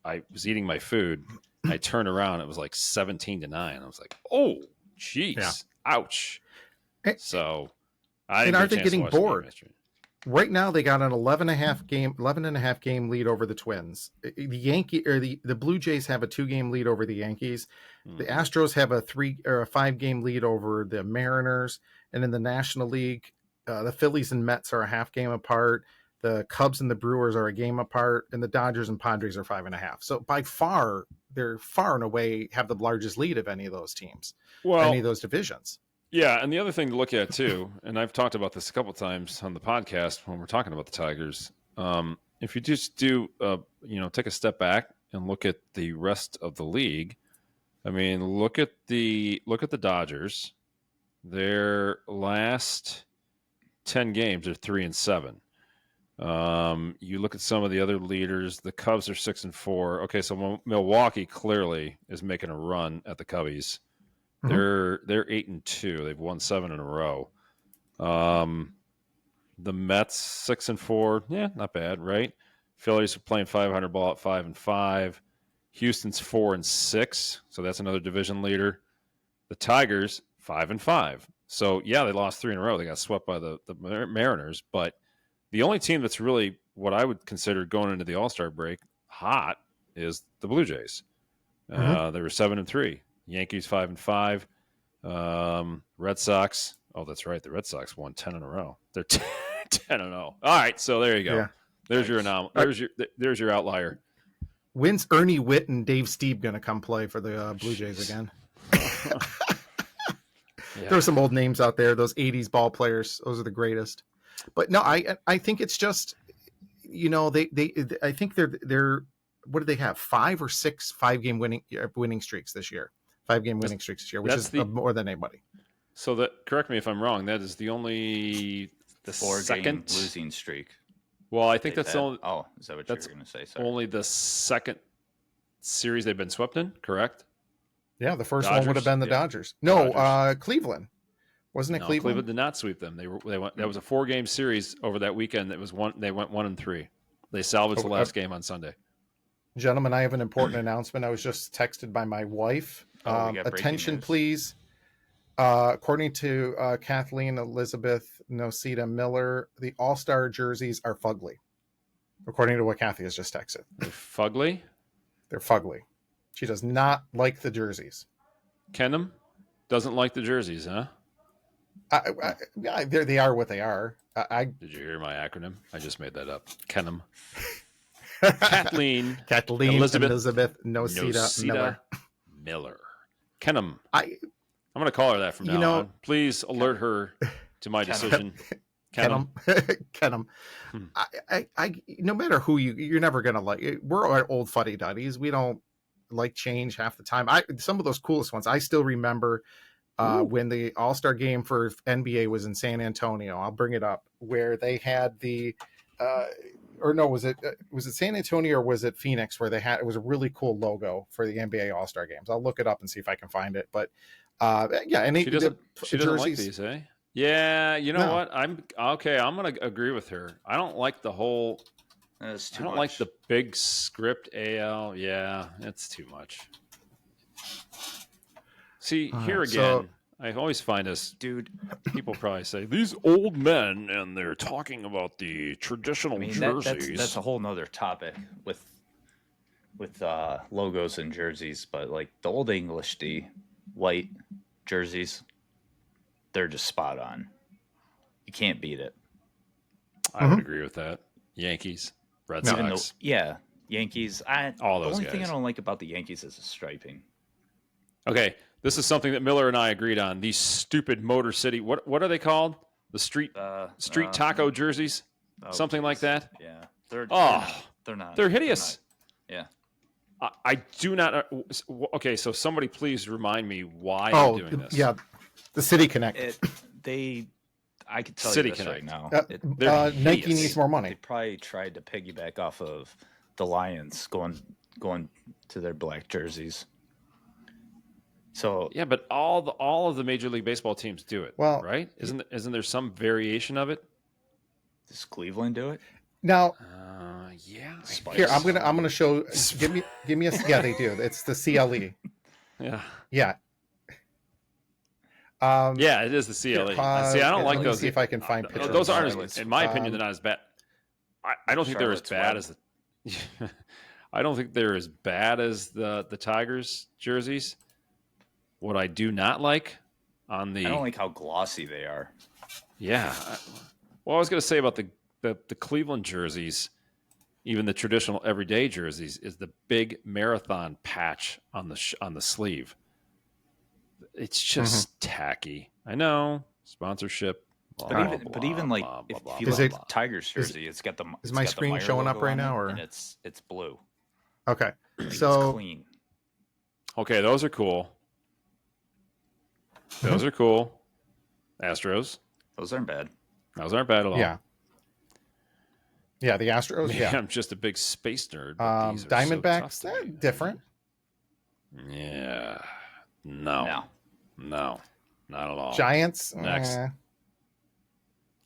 I was eating my food. I turned around, it was like 17-9. I was like, "Oh, jeez, ouch!" So, aren't they getting bored? Right now, they got an 11.5 game lead over the Twins. The Blue Jays have a 2-game lead over the Yankees. The Astros have a 3 or a 5-game lead over the Mariners. And in the National League, the Phillies and Mets are a half game apart. The Cubs and the Brewers are a game apart, and the Dodgers and Padres are 5.5. So by far, they're far and away have the largest lead of any of those teams, any of those divisions. Yeah, and the other thing to look at too, and I've talked about this a couple of times on the podcast when we're talking about the Tigers. If you just do, take a step back and look at the rest of the league. I mean, look at the Dodgers. Their last 10 games are 3-7. You look at some of the other leaders. The Cubs are 6-4. Okay, so Milwaukee clearly is making a run at the Cubbies. They're 8-2. They've won 7 in a row. The Mets 6-4. Yeah, not bad, right? Phillies are playing 500 ball at 5-5. Houston's 4-6, so that's another division leader. The Tigers 5-5. So yeah, they lost 3 in a row. They got swept by the Mariners, but the only team that's really what I would consider going into the All-Star break hot is the Blue Jays. They were 7-3. Yankees 5-5. Red Sox. Oh, that's right. The Red Sox won 10 in a row. They're 10-0. All right, so there you go. Yeah. There's your anomaly. There's your outlier. When's Ernie Witt and Dave Stieb going to come play for the Blue Jays again? There are some old names out there. Those 80s ball players. Those are the greatest. But no, I think it's just, I think they're what do they have? 5 or 6 5-game winning streaks this year. 5-game winning streaks this year, which is more than anybody. So correct me if I'm wrong. That is the 4-game losing streak. Well, I think that's only. Oh, is that what you were going to say? Sorry. Only the second series they've been swept in, correct? Yeah, the first one Dodgers? would have been the Yeah. Dodgers. No, Dodgers. Cleveland. Wasn't it No, Cleveland? Cleveland did not sweep them. They went. That was a 4-game series over that weekend. That was one. They went 1-3. They salvaged the last game on Sunday. Gentlemen, I have an important announcement. I was just texted by my wife. We got breaking Attention, news. please. According to Kathleen Elizabeth Nosita Miller, the All-Star jerseys are fugly. According to what Kathy has just texted. Fugly. They're fugly. She does not like the jerseys. Kenham doesn't like the jerseys, huh? They are what they are. Did you hear my acronym? I just made that up. Kenham. Kathleen Elizabeth Nosita Miller. Kenham. I I'm going to call her that from now on. Please alert her to my decision. Kenham. Kenham. I no matter who you're never gonna like. We're old fuddy duddies. We don't like change half the time. Some of those coolest ones I still remember when the All-Star game for NBA was in San Antonio. I'll bring it up where they had the or no, was it San Antonio or was it Phoenix where it was a really cool logo for the NBA All-Star games. I'll look it up and see if I can find it. But yeah, and she doesn't like these, eh? Yeah, you know what? I'm going to agree with her. I don't like the whole. That's too I don't much. like the big script AL. Yeah, it's too much. See, here again, I always find this, dude. People probably say these old men, and they're talking about the traditional jerseys. That's a whole nother topic with logos and jerseys. But like the old English white jerseys, they're just spot on. You can't beat it. I would agree with that. Yankees, Red Sox. Yankees. All those The only guys. thing I don't like about the Yankees is the striping. Okay, this is something that Miller and I agreed on. These stupid Motor City. What are they called? The street taco jerseys, something like that. Yeah, They're not. They're hideous. They're not. I do not. Okay, so somebody please remind me why you're doing this. Yeah, the City Connect. I could tell City you this Connect. right now. Nike needs more They money. probably tried to piggyback off of the Lions going to their black jerseys. So Yeah, but all of the Major League Baseball teams do it. Well, right? Isn't there some variation of it? does Cleveland do it? Now, Yeah. here I'm gonna show. Give me a. Yeah, they do. It's the CLE. Yeah. Yeah. Yeah, it is the CLE. See, I don't like let me those. see if I can find pictures. Those aren't, Charlotte's, in my opinion, they're not as bad. I don't think they're as bad as the. I don't think they're as bad as the Tigers jerseys. What I do not like on the. I don't like how glossy they are. Yeah. Well, I was going to say about the Cleveland jerseys, even the traditional everyday jerseys, is the big marathon patch on the sleeve. It's just tacky. I know, sponsorship. But even like if you Is look it- at the Tigers jersey, it's got the. is my screen showing up right now, or and it's blue. okay? Like, So it's clean. Okay, those are cool. Those are cool. Astros. Those aren't bad. Those aren't bad at all. yeah, the Astros. Maybe Yeah, I'm just a big space nerd. but these are so Diamondbacks. tough to They're me. different. Yeah. No, not at all. Giants. Next.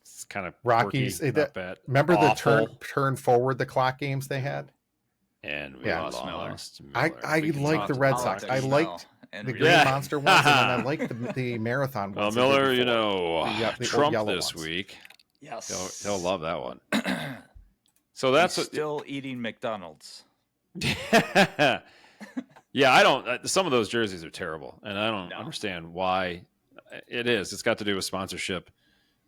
It's kind of Rockies, quirky, not bad. Remember Awful. the turn forward the clock games they had? And we Yeah. lost I Miller. We like the talked Red about Sox. it. I liked and the Reed. Green Yeah. Monster ones, and then I like the marathon Well, ones. they did Miller, you before. know, The Trump yellow this ones. week. Yes. He'll love that one. So that's He's still eating McDonald's. Yeah, I don't. Some of those jerseys are terrible, and I don't understand why. It is. It's got to do with sponsorship,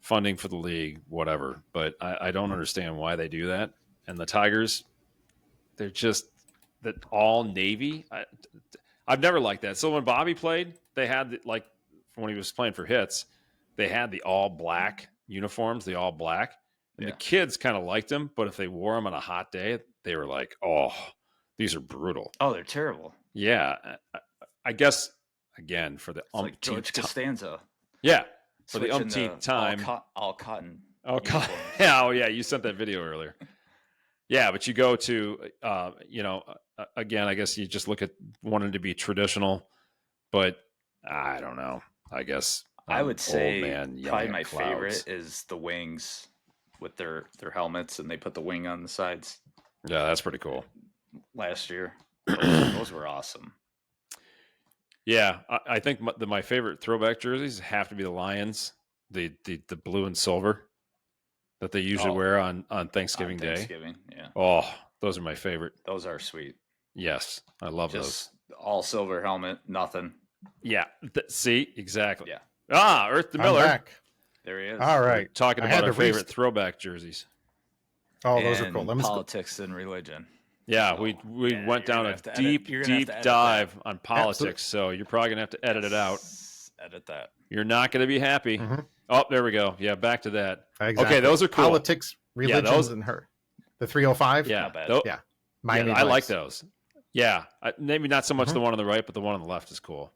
funding for the league, whatever. But I don't understand why they do that. And the Tigers, they're just that all navy. I've never liked that. So when Bobby played, they had when he was playing for Hits, they had the all black uniforms, the all black, and the kids kind of liked them. But if they wore them on a hot day, they were like, "Oh, these are brutal." Oh, they're terrible. Yeah, I guess again for the It's like George Costanza. Yeah, for the switching umpteenth time. all cotton. Oh, uniforms. yeah, you sent that video earlier. Yeah, but you go to, again, I guess you just look at wanting to be traditional, but I don't know. I guess I I'm would old say man yelling probably at my clouds. favorite is the wings with their helmets, and they put the wing on the sides Yeah, that's pretty cool. last year. Those were awesome. Yeah, I think my favorite throwback jerseys have to be the Lions, the blue and silver that they usually wear on Thanksgiving Day. Thanksgiving, yeah. Oh, those are my favorite. Those are sweet. Yes, I love Just all silver helmet, nothing. those. Yeah, see, exactly. Yeah. Earth the I'm Miller. back. There he is. All We're right. talking I about had our to favorite throwback jerseys. Oh, those are And cool. Let me politics and religion. Yeah, So, we yeah, went you're down gonna a have to edit- deep you're gonna have to edit dive on Absolutely. politics, so you're probably gonna have to edit it out. Edit that. You're not gonna be happy. Mhm. Oh, there we go. Yeah, back to that. Exactly. Okay, those are cool. Politics, religions, those- and her. The 305. Yeah, Not bad. Yeah. Miami I like Vice. those. Yeah, maybe not so much Mhm. the one on the right, but the one on the left is cool.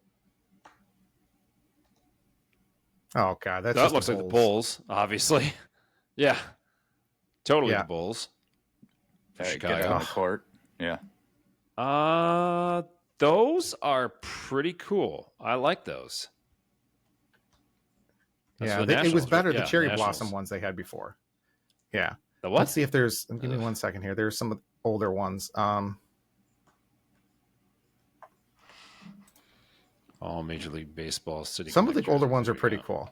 Oh god, that's That just looks like the Bulls, obviously. Yeah, totally Yeah. the Bulls. For Hey, get Chicago. on the court. Yeah. Those are pretty cool. I like those. That's Yeah, the it was Nationals, better right? the Yeah, cherry Nationals. blossom ones they had before. Yeah. The what? Let's see if there's. Give me 1 second here. There's some older ones. All Major League Baseball city. Some of the Connect older jerseys. ones are There we pretty go. cool.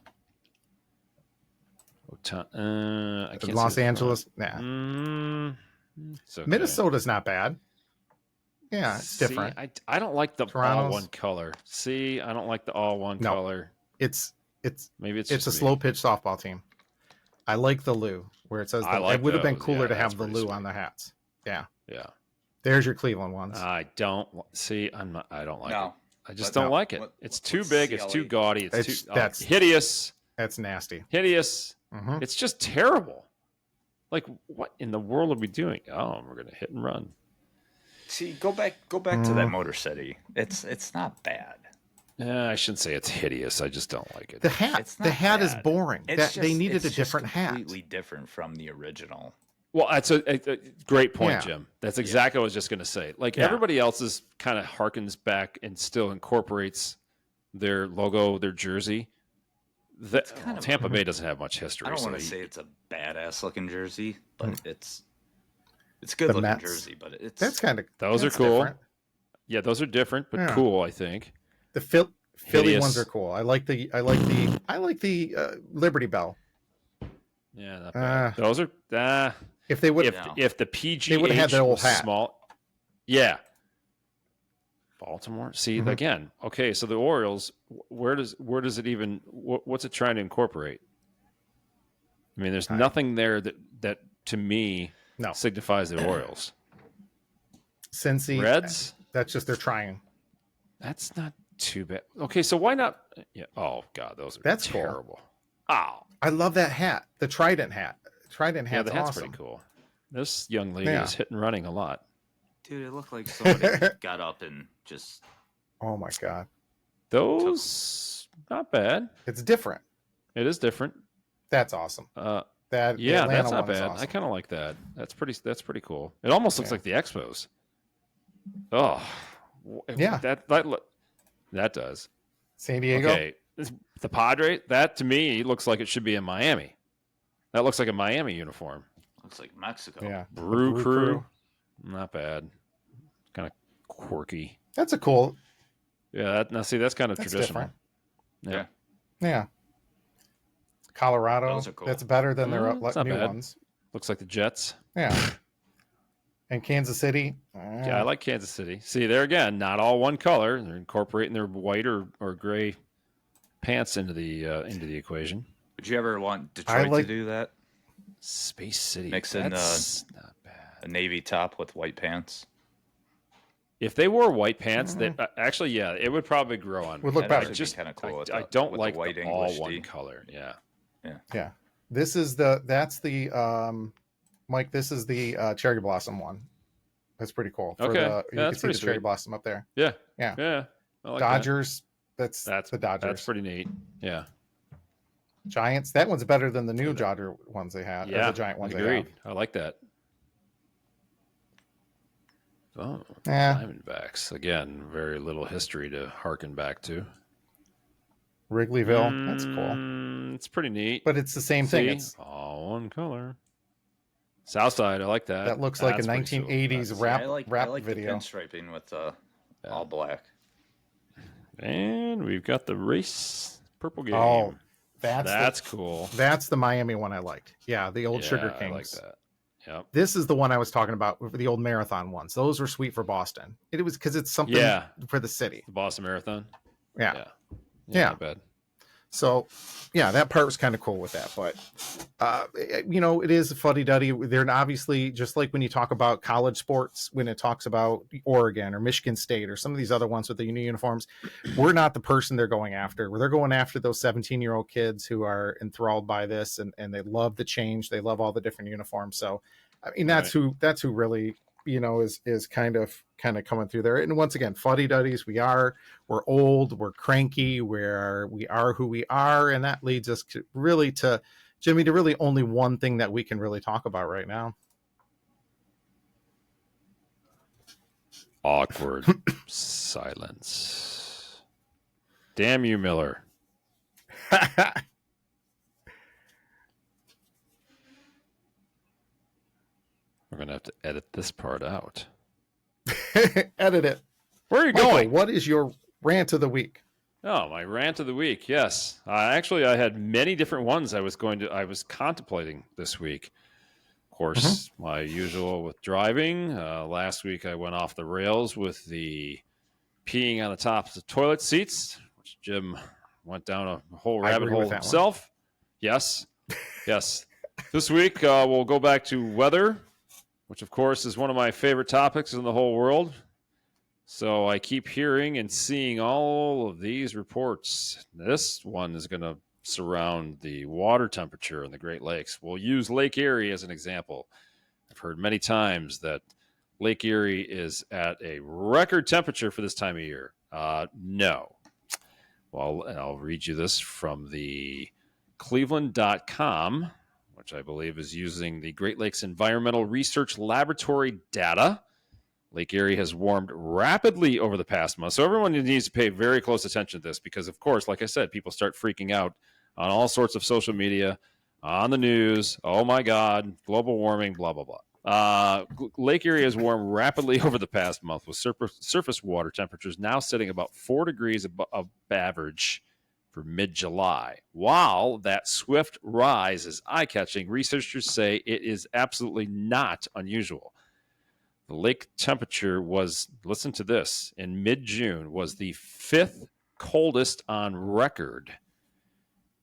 I can't Los see the Angeles. front. Yeah. It's okay. Minnesota's not bad. Yeah, it's See, different. I don't like the all Toronto's- one color. See, I don't like the all one No. color. It's Maybe it's a just me. slow pitch softball team. I like the Lou where it says I the, like it would have been those. cooler Yeah, to that's have the pretty Lou sweet. on the hats. Yeah. Yeah. There's your Cleveland ones. I don't see. I don't like No. it. I just But don't no. like it. It's too big. It's too CLE. gaudy. It's It's- too that's- hideous. That's nasty. Hideous. hmm It's just terrible. Like, what in the world are we doing? Oh, we're gonna hit and run. See, go back to that Motor City. It's not bad. I shouldn't say it's hideous. I just don't like it. The hat. It's The not hat is bad. boring. It's They needed it's a different hat. completely different from the original. Well, that's a great point, Yeah. Jim. That's exactly what I was just going to say. Like Yeah. everybody else's kind of harkens back and still incorporates their logo, their jersey. kind of- Tampa Bay doesn't have much history. I don't want to so say it's a badass looking jersey, but it's a good The looking Mets. jersey. But it's That's kind of those are cool. Different. Yeah, those are different, but Yeah. cool. I think. The Philly Hideous. ones are cool. I like the Liberty Bell. Yeah, not bad. Uh, Those are If they would if No. if the PGH would've had that old was hat. small. Yeah. Baltimore. See Mhm. again. Okay, so the Orioles. Where does it even? What's it trying to incorporate? I mean, there's nothing there that to me No. signifies the Orioles. Cincy Reds. That's just they're trying. That's not too bad. Okay, so why not? Yeah. Oh God, those are That's cool. terrible. Oh, I love that hat. The Trident hat. Trident yeah, hat's the hat's awesome. pretty cool. This young lady Yeah. is hit and running a lot. dude, it looked like somebody got up and just Oh my god, Those not bad. it's different. It is different. That's awesome. That the Yeah, Atlanta that's not one is bad. awesome. I kind of like that. That's pretty cool. It almost looks Yeah. like the Expos. Oh, Yeah. that does. San Diego. Okay, the Padre. That to me looks like it should be in Miami. That looks like a Miami uniform. looks like Mexico. Yeah. Brew Brew Crew. Not bad. Kind of quirky. That's a cool. Yeah. Now see, that's kind of That's traditional. different. Yeah. Yeah. Colorado. Those are cool. That's better than their it's not new bad. ones. Looks like the Jets. Yeah. And Kansas City. Yeah, I like Kansas City. See, there again, not all one color. They're incorporating their white or gray pants into the equation. Would you ever want Detroit like- to do that? Space City. Mix in, That's not bad. A navy top with white pants. If they wore white pants, they actually, yeah, it would probably grow on me. Would look That'd better. actually be Just kinda cool with I the- don't with the like white the all English one D. color. Yeah. Yeah. That's the Mike, this is the cherry blossom one. That's pretty cool. Okay. You Yeah, can that's see the pretty cherry sweet. blossom up there. Yeah. Yeah. Yeah. I like Dodgers. That's That. the Dodgers. That's pretty neat. Yeah. Giants. That one's better than the new Dodger ones they had. Yeah. The giant ones they Agreed. have. I like that. Oh, Yeah. Diamondbacks. Again, very little history to harken back to. Wrigleyville. That's cool. It's pretty neat. But it's the same thing. It's all one color. Southside, I like that. that looks like a That's pretty 1980s cool. rap I like video. the pinstriping with all black. And we've got the race purple game. Oh, that's cool. That's the Miami one I liked. Yeah, the old Sugar Kings. I like that. Yep. This is the one I was talking about, the old marathon ones. Those were sweet for Boston. It was because it's something for the city. The Boston Marathon. Yeah. Not bad. So, yeah, that part was kind of cool with that. But, it is a fuddy-duddy. They're obviously, just like when you talk about college sports, when it talks about Oregon or Michigan State or some of these other ones with the uniforms, we're not the person they're going after. They're going after those 17-year-old kids who are enthralled by this, and they love the change. They love all the different uniforms. So, I mean, that's who really, is kind of coming through there. And once again, fuddy-duddies, we're old, we're cranky, we are who we are, and that leads us to Jimmy, to really only one thing that we can really talk about right now. Awkward silence. Damn you, Miller. We're gonna have to edit this part out. Edit it. Where are you Michael, going? what is your rant of the week? Oh, my rant of the week. Yes. Actually, I had many different ones I was contemplating this week. Of course, my usual with driving. Last week, I went off the rails with the peeing on the tops of toilet seats, which Jim went down a whole rabbit hole himself. Yes. Yes. This week, we'll go back to weather, which, of course, is one of my favorite topics in the whole world. So I keep hearing and seeing all of these reports. This one is going to surround the water temperature in the Great Lakes. We'll use Lake Erie as an example. I've heard many times that Lake Erie is at a record temperature for this time of year. No. Well, I'll read you this from the Cleveland.com, which I believe is using the Great Lakes Environmental Research Laboratory data. Lake Erie has warmed rapidly over the past month. So everyone needs to pay very close attention to this because, of course, like I said, people start freaking out on all sorts of social media, on the news. Oh, my God, global warming, blah, blah, blah. Lake Erie has warmed rapidly over the past month with surface water temperatures now sitting about 4 degrees above average for mid-July. While that swift rise is eye-catching, researchers say it is absolutely not unusual. The lake temperature was, listen to this, in mid-June was the 5th coldest on record,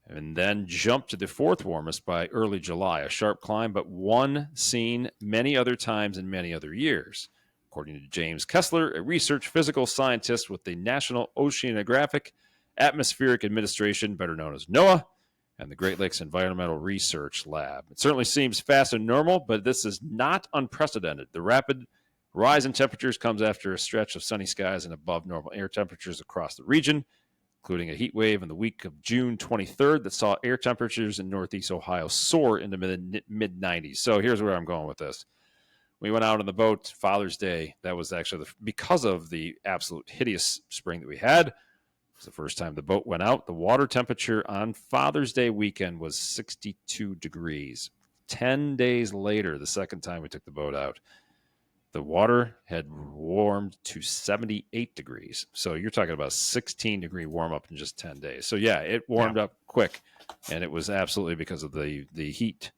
and then jumped to the 4th warmest by early July, a sharp climb, but one seen many other times in many other years. According to James Kessler, a research physical scientist with the National Oceanographic Atmospheric Administration, better known as NOAA, and the Great Lakes Environmental Research Lab. It certainly seems fast and normal, but this is not unprecedented. The rapid rise in temperatures comes after a stretch of sunny skies and above normal air temperatures across the region, including a heat wave in the week of June 23rd that saw air temperatures in Northeast Ohio soar into mid-90s. So here's where I'm going with this. We went out on the boat Father's Day. That was actually because of the absolute hideous spring that we had. It was the first time the boat went out. The water temperature on Father's Day weekend was 62 degrees. 10 days later, the second time we took the boat out, the water had warmed to 78 degrees. So you're talking about a 16-degree warm-up in just 10 days. So, yeah, it warmed up quick, and it was absolutely because of the heat.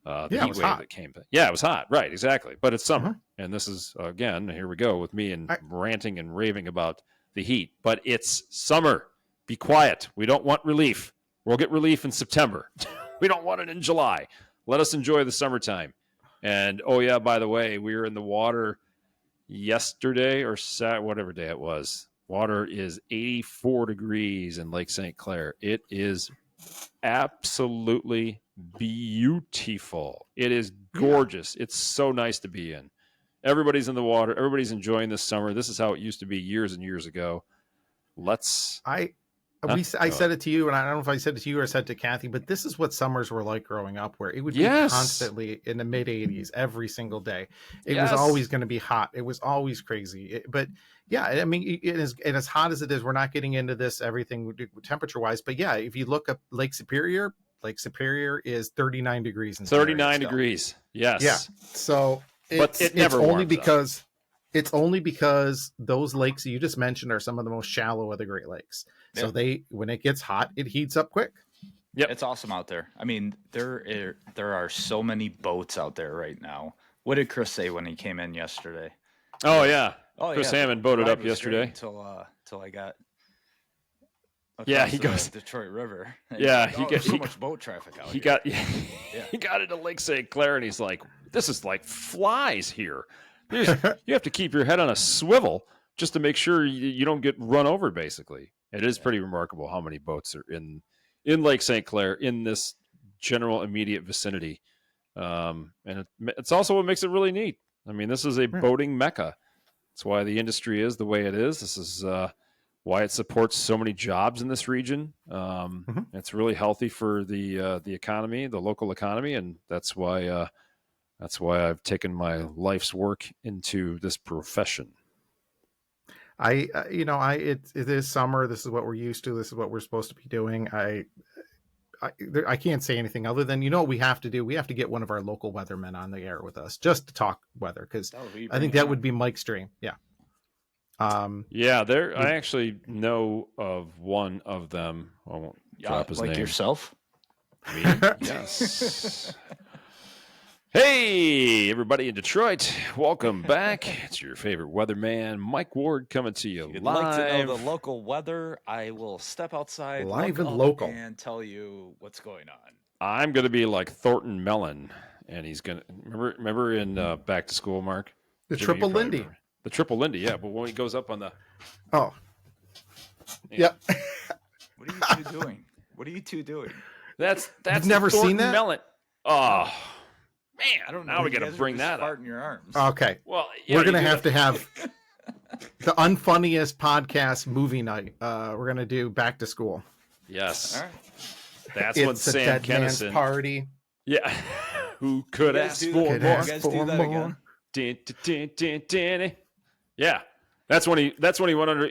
The heat wave that came. Yeah, it was hot. Right, exactly. But it's summer. And this is, again, here we go with me and ranting and raving about the heat. But it's summer. Be quiet. We don't want relief. We'll get relief in September. We don't want it in July. Let us enjoy the summertime. And, oh, yeah, by the way, we were in the water yesterday or whatever day it was. Water is 84 degrees in Lake St. Clair. It is absolutely beautiful. It is gorgeous. It's so nice to be in. Everybody's in the water. Everybody's enjoying this summer. This is how it used to be years and years ago. I said it to you, and I don't know if I said it to you or said it to Kathy, but this is what summers were like growing up, where it would be constantly in the mid 80s every single day. It was always going to be hot. It was always crazy. But yeah, I mean, it is, and as hot as it is, we're not getting into this everything temperature wise. But yeah, if you look up Lake Superior is 39 degrees. In 39 degrees. Yes. Yeah. So it never it's only because those lakes you just mentioned are some of the most shallow of the Great Lakes. So when it gets hot, it heats up quick. Yeah, it's awesome out there. I mean, there are so many boats out there right now. What did Chris say when he came in yesterday? Oh yeah, Chris Hammond boated up yesterday until I got. He goes Detroit River. Yeah, he gets so much boat traffic out. He got he got into Lake St. Clair, and he's like, "This is like flies here. You have to keep your head on a swivel just to make sure you don't get run over." Basically, it is pretty remarkable how many boats are in Lake St. Clair in this general immediate vicinity, and it's also what makes it really neat. I mean, this is a boating mecca. That's why the industry is the way it is. This is why it supports so many jobs in this region. It's really healthy for the economy, the local economy, and that's why I've taken my life's work into this profession. It is summer. This is what we're used to. This is what we're supposed to be doing. I can't say anything other than, what we have to do. We have to get one of our local weathermen on the air with us just to talk weather, because I think that would be Mike's dream. Yeah. I actually know of one of them. I won't drop his name. Yourself? Me? Yes. Hey, everybody in Detroit. Welcome back. It's your favorite weatherman, Mike Ward, coming to you If you'd live. like to know the local weather, I will step outside live and local and tell you what's going on. I'm going to be like Thornton Mellon, and he's going to remember in Back to School, Mark? The Triple Lindy. The Triple Lindy, yeah. But when he goes up on the... Oh. Yeah. What are you two doing? What are you two doing? That's You've never Thornton seen that? Mellon. Oh, man. I don't know. Now we got to bring that up. In your arms. Okay. Well, we're going to have the Unfunniest podcast movie night. We're going to do Back to School. Yes. All right. That's it's what Sam Kennison... party. Yeah. Who could ask for more? You guys do that again? Yeah, that's when he went under.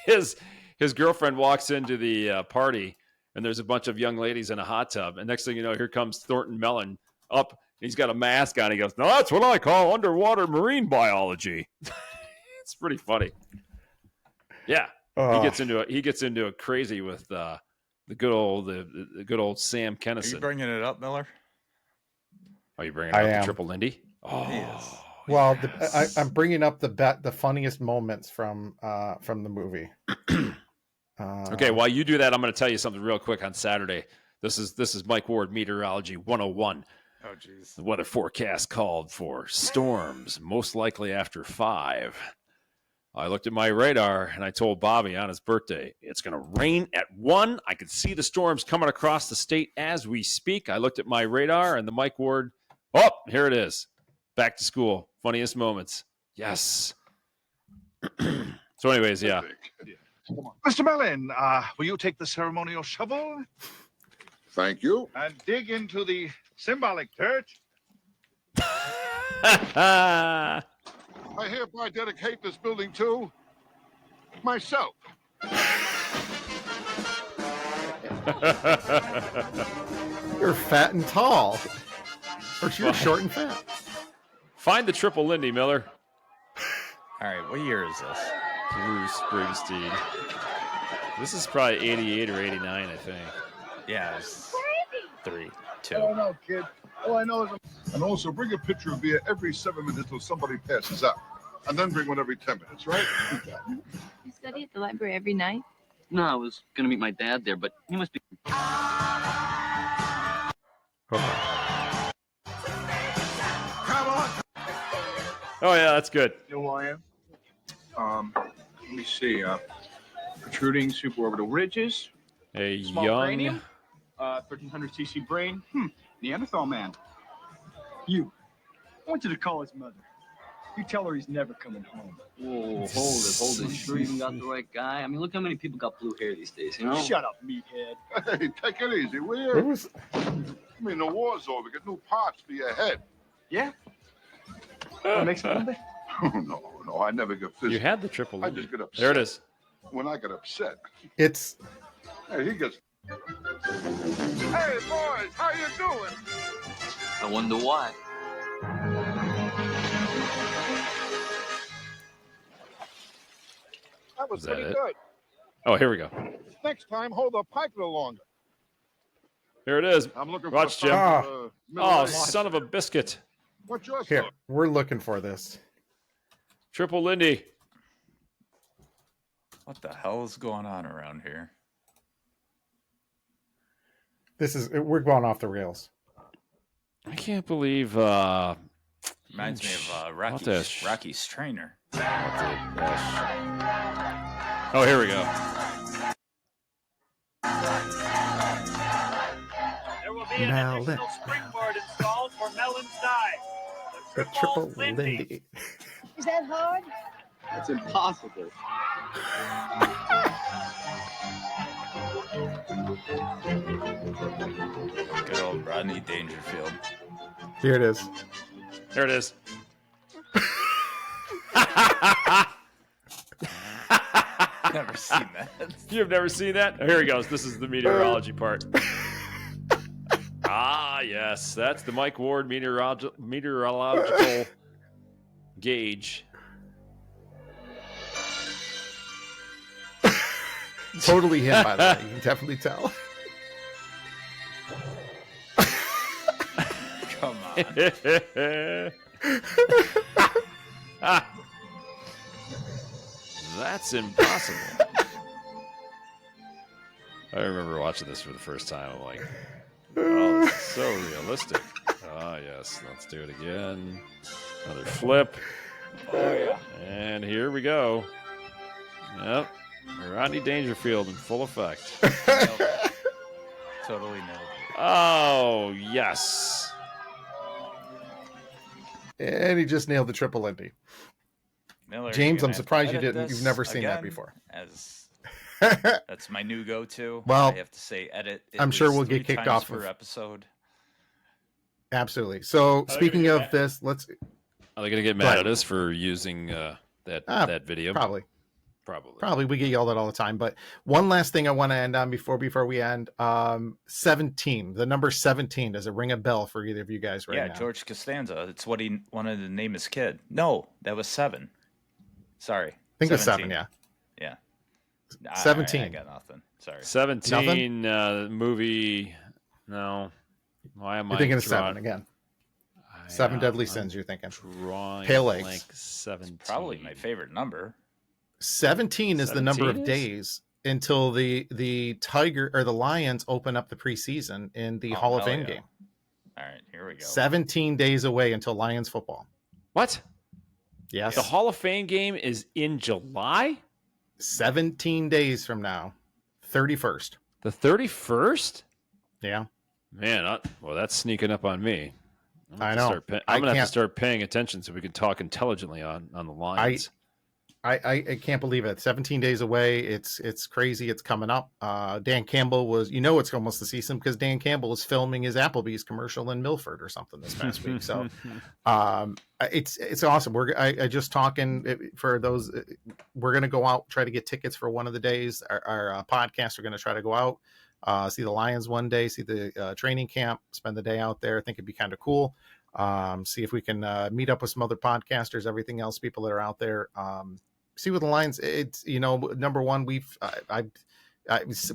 His girlfriend walks into the party, and there's a bunch of young ladies in a hot tub, and next thing you know, here comes Thornton Mellon up. He's got a mask on. He goes, "No, that's what I call underwater marine biology." It's pretty funny. Yeah, he gets into it crazy with the good old Sam Kennison. Are you bringing it up, Miller? Are you bringing up the Triple Lindy? Oh. Yes. Well, I'm bringing up the funniest moments from the movie. Okay, while you do that, I'm going to tell you something real quick on Saturday. This is Mike Ward, Meteorology 101. Oh, jeez. The weather forecast called for storms, most likely after 5. I looked at my radar, and I told Bobby on his birthday, it's going to rain at 1. I could see the storms coming across the state as we speak. I looked at my radar, and the Mike Ward, here it is. Back to School, funniest moments. Yes. So anyways, yeah. Mr. Mellon, will you take the ceremonial shovel? Thank you. And dig into the symbolic dirt? I hereby dedicate this building to myself. You're fat and tall. Or you're short and fat. Find the Triple Lindy, Miller. All right, what year is this? Bruce Springsteen. This is probably 88 or 89, I think. Yeah, it's 3, 2. I don't know, kid. All I know is... And also bring a pitcher of beer every 7 minutes till somebody passes out. And then bring one every 10 minutes, right? You study at the library every night? No, I was going to meet my dad there, but he must be... Oh, yeah, that's good. You know who I am? Let me see. Protruding suborbital ridges. A Small young... cranium. 1300cc brain. Neanderthal man. You. I want you to call his mother. You tell her he's never coming home. Whoa, hold it. Sure you even got the right guy? I mean, look how many people got blue hair these days, you know? Shut up, meathead. Hey, take it easy, will you? I mean, the war's over. Get new parts for your head. Yeah? Wanna make some bit? No, I never get physical. You had the triple. I just get upset. There it is. When I get upset. It's. Hey, he gets. Hey, boys, how you doing? I wonder why. That was Is that pretty it? good. Oh, here we go. Next time, hold the pipe a little longer. Here it is. I'm looking Watch, for Jim. the Oh, son of a biscuit. What's your Here, story? we're looking for this. Triple Lindy. What the hell is going on around here? We're going off the rails. I can't believe. Reminds me of What the Rocky's trainer. Oh, here we go. There will be an Now additional springboard installed for Melon's dive. The triple Lindy. Is that hard? That's impossible. Good old Rodney Dangerfield. Here it is. There it is. Never seen that. You've never seen that? Oh, here he goes. This is the meteorology part. Ah, yes. That's the Mike Ward meteorological gauge. Totally him, by the way. You can definitely tell. Come on. That's impossible. I remember watching this for the first time. I'm like, oh, this is so realistic. Ah, yes. Let's do it again. Another flip. Oh, yeah. And here we go. Yep. Rodney Dangerfield in full effect. Totally nailed it. Oh, yes. And he just nailed the triple Lindy. Miller, James, you're I'm gonna have to surprised you edit didn't. this You've never seen that again, before. As that's my new go-to. Well, I have to say edit. At I'm sure least we'll get 3 kicked times off per of- episode. Absolutely. So, speaking of this, let's. Are they going to get mad at us for using that video? Probably. Probably. Probably. We get yelled at all the time. But one last thing I want to end on before we end. 17. The number 17. Does it ring a bell for either of you guys right now? Yeah, George Costanza. It's what he wanted to name his kid. No, that was 7. Sorry. I think it's 7, yeah. Yeah. 17. I got nothing. Sorry. 17 movie. No. Why am You're I thinking of drawing- 7 again. 7 Deadly I'm Sins, you're thinking. Drawing Pale Eggs. like 17. It's probably my favorite number. 17 is the number 17 of is? days until the Tiger or the Lions open up the preseason in the Oh, Hall of hell Fame yeah. game. All right, here we go. 17 days away until Lions football. What? Yes. The Hall of Fame game is in July? 17 days from now. 31st. The 31st? Yeah. Man, well, that's sneaking up on me. I know. I'm going to have to start paying attention so we can talk intelligently on the lines. I can't believe it. 17 days away. It's crazy. It's coming up. Dan Campbell was, it's almost the season because Dan Campbell was filming his Applebee's commercial in Milford or something this past week. So, it's awesome. I just talking for those. We're going to go out, try to get tickets for one of the days. Our podcasts are going to try to go out, see the Lions one day, see the training camp, spend the day out there. I think it'd be kind of cool. See if we can meet up with some other podcasters, everything else, people that are out there. See what the Lions, it's, number one, I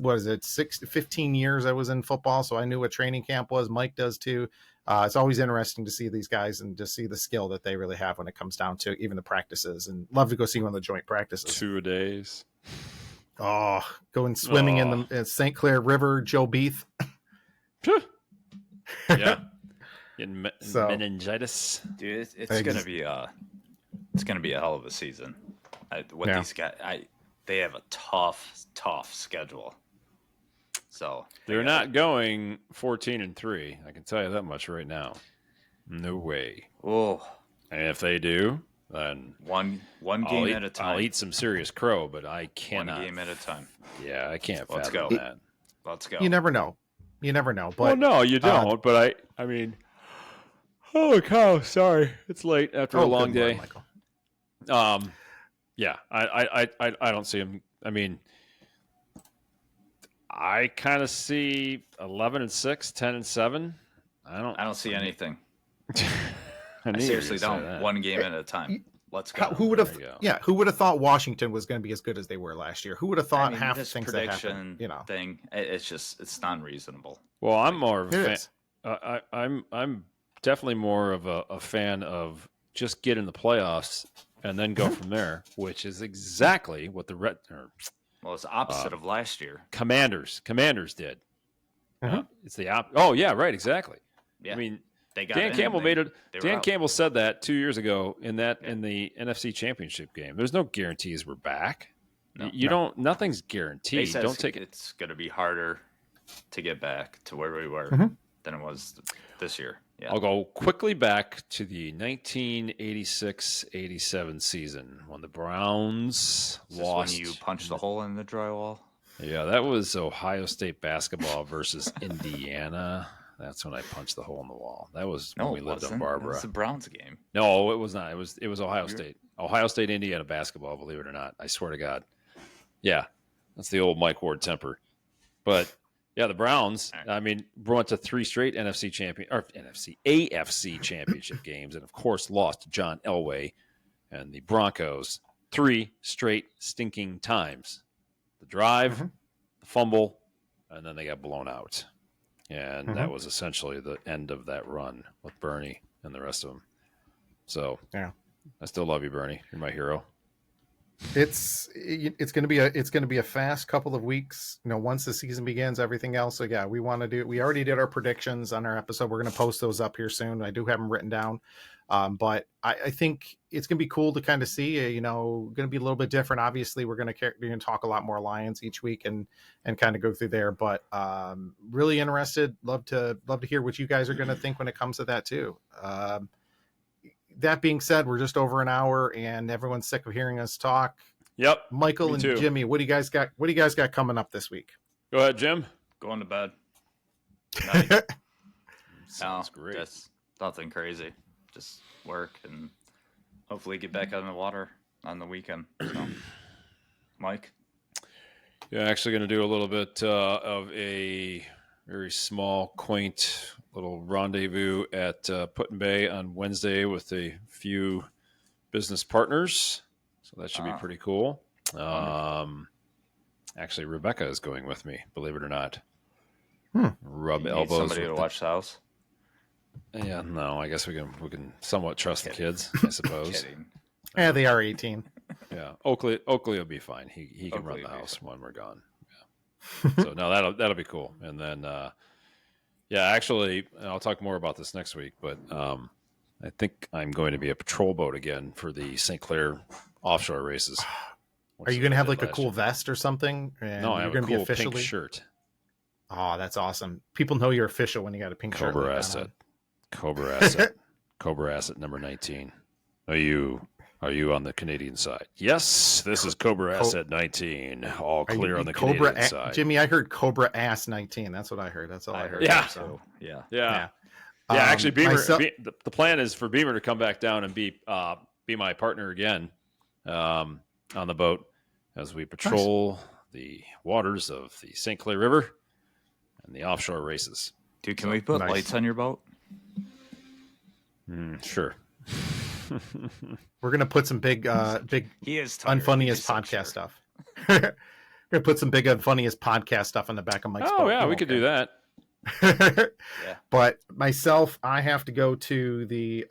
what is it, 15 years I was in football, so I knew what training camp was. Mike does too. It's always interesting to see these guys and just see the skill that they really have when it comes down to even the practices, and love to go see one of the joint practices. 2 days. Oh, going swimming in the St. Clair River, Joe Beath. Yeah. In meningitis. Dude, it's gonna be a hell of a season. These guys, they have a tough schedule. So They're not going 14-3. I can tell you that much right now. No way. Oh, And if they do, then one I'll game eat, at a time. I'll eat some serious crow, but I cannot. One game at a time. Yeah, I can't Let's fathom go. that. Let's go. You never know. But Well, no, you don't. But I mean, holy cow! Sorry, it's late after a long day. Michael. Yeah, I don't see him. I mean, I kind of see 11-6, 10-7. I don't see anything. I seriously don't. One game at a time. Let's go. Who would have? Yeah, who would have thought Washington was going to be as good as they were last year? Who would have thought half the things that happened? Thing. It's not reasonable. Well, I'm more of a fan. I'm definitely more of a fan of just get in the playoffs and then go from there, which is exactly what the Well, it's opposite of last year. Commanders did. Uh-huh. It's the Oh yeah, right, exactly. Yeah. I mean, they got Dan Campbell made it. Dan out. Campbell said that 2 years ago in the NFC Championship game. There's no guarantees we're back. Don't. Nothing's guaranteed. Don't take it. It's going to be harder to get back to where we were than it was this year. Yeah. I'll go quickly back to the 1986-87 season when the Browns lost. When you punched a hole in the drywall? Yeah, that was Ohio State basketball versus Indiana. That's when I punched the hole in the wall. That was when we lived on Barbara. It was the Browns game. No, it was not. It was Ohio State. Ohio State, Indiana basketball, believe it or not. I swear to God. Yeah, that's the old Mike Ward temper. But yeah, the Browns, I mean, went to 3 straight AFC championship games, and of course lost to John Elway and the Broncos 3 straight stinking times. The drive, the fumble, and then they got blown out. And that was essentially the end of that run with Bernie and the rest of them. So yeah, I still love you, Bernie. You're my hero. It's going to be a fast couple of weeks. Once the season begins, everything else. So yeah, we already did our predictions on our episode. We're going to post those up here soon. I do have them written down. But I think it's going to be cool to kind of see, going to be a little bit different. Obviously we're going to talk a lot more Lions each week and kind of go through there, but, really interested. Love to hear what you guys are going to think when it comes to that too. That being said, we're just over an hour and everyone's sick of hearing us talk. Yep. Michael and Jimmy, what do you guys got? What do you guys got coming up this week? Go ahead, Jim. Going to bed. Sounds great. Just nothing crazy. Just work and hopefully get back out in the water on the weekend. So, Mike? Yeah, actually going to do a little bit of a very small, quaint little rendezvous at Put-in-Bay on Wednesday with a few business partners. So that should be pretty cool. Actually, Rebecca is going with me, believe it or not. Rub elbows. Somebody to watch the house? Yeah, no, I guess we can somewhat trust the kids, I suppose. Yeah, they are 18. Yeah, Oakley will be fine. He can run the house when we're gone. Yeah. So no, that'll be cool. And then, actually, I'll talk more about this next week. But I think I'm going to be a patrol boat again for the St. Clair offshore races. Are you going to have like a cool vest or something? And no, I have you're a going to cool be officially pink shirt. Oh, that's awesome. People know you're official when you got a pink shirt. Cobra Asset. Cobra Asset. Cobra Asset number 19. Are you on the Canadian side? Yes, this is Cobra Asset 19. All clear on the Canadian side. Jimmy, I heard Cobra Ass 19. That's what I heard. That's all I heard. Yeah. So, yeah. Actually, Beamer. The plan is for Beamer to come back down and be my partner again on the boat as we patrol the waters of the St. Clair River and the offshore races. Dude, can we put lights on your boat? Sure. We're gonna put some big Unfunniest podcast stuff. We're gonna put some big Unfunniest podcast stuff on the back of Mike's boat. Oh yeah, we could do that. But myself, I have to go to the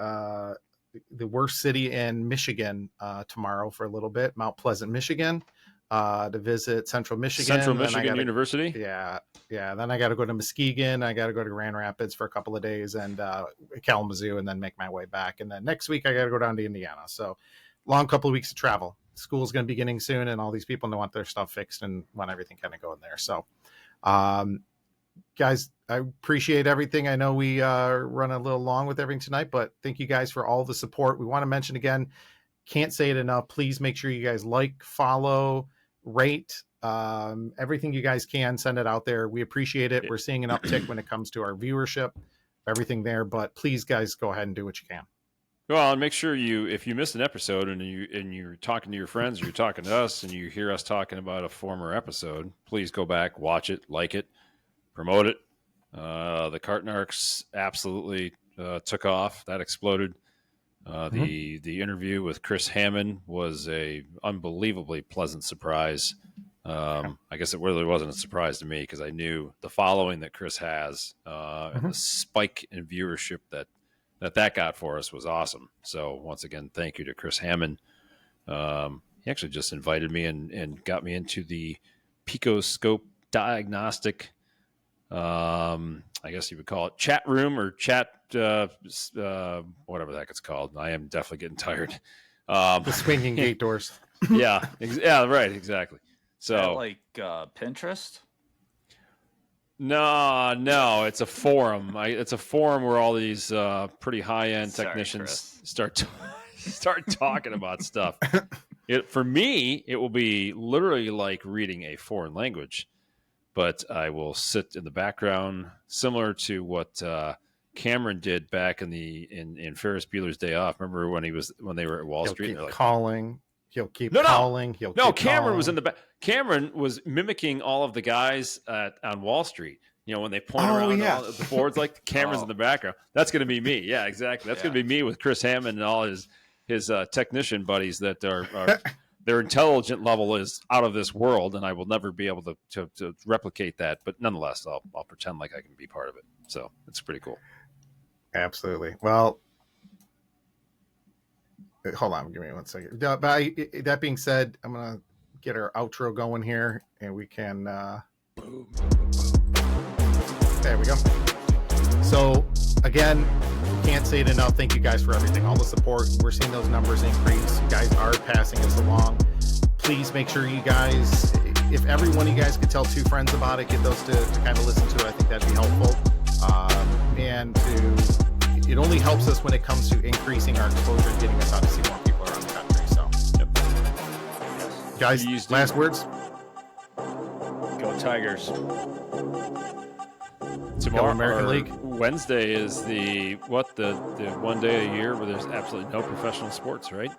worst city in Michigan tomorrow for a little bit, Mount Pleasant, Michigan, to visit Central Michigan. Central Michigan University? Yeah. Then I got to go to Muskegon. I got to go to Grand Rapids for a couple of days and Kalamazoo, and then make my way back. And then next week I got to go down to Indiana. So long couple of weeks of travel. School's going to be beginning soon, and all these people want their stuff fixed and want everything kind of going there. So, guys, I appreciate everything. I know we run a little long with everything tonight, but thank you guys for all the support. We want to mention again, Can't say it enough. Please make sure you guys like, follow, rate, everything you guys can. Send it out there. We appreciate it. We're seeing an uptick when it comes to our viewership, everything there. But please, guys, go ahead and do what you can. Well, and make sure if you missed an episode and you're talking to your friends or you're talking to us and you hear us talking about a former episode, please go back, watch it, like it, promote it. The Cart Narcs absolutely took off. That exploded. The interview with Chris Hammond was a unbelievably pleasant surprise. I guess it really wasn't a surprise to me because I knew the following that Chris has and the spike in viewership that got for us was awesome. So once again, thank you to Chris Hammond. He actually just invited me and got me into the Picoscope diagnostic, I guess you would call it chat room or chat, whatever the heck it's called. I am definitely getting tired. The swinging gate doors. Yeah, right, exactly. So like Pinterest? No, it's a forum. It's a forum where all these pretty high-end technicians start talking about stuff. For me, it will be literally like reading a foreign language, but I will sit in the background, similar to what Cameron did back in Ferris Bueller's Day Off. Remember when they were at Wall Street? Keep calling. He'll keep calling. Cameron was in the back. Cameron was mimicking all of the guys on Wall Street. You know, when they point around all the boards, like Cameron's in the background. That's going to be me. Yeah, exactly. That's going to be me with Chris Hammond and all his technician buddies that are their intelligent level is out of this world, and I will never be able to replicate that. But nonetheless, I'll pretend like I can be part of it. So it's pretty cool. Absolutely. Well, hold on, give me 1 second. By that being said, I'm gonna get our outro going here, and we can. There we go. So again, can't say it enough. Thank you guys for everything, all the support. We're seeing those numbers increase. You guys are passing us along. Please make sure you guys, if every one of you guys could tell 2 friends about it, get those to kind of listen to it. I think that'd be helpful. It only helps us when it comes to increasing our exposure and getting us out to see more people around the country. So, guys, last words. Go Tigers. Tomorrow, American League. Wednesday is the one day a year where there's absolutely no professional sports, right?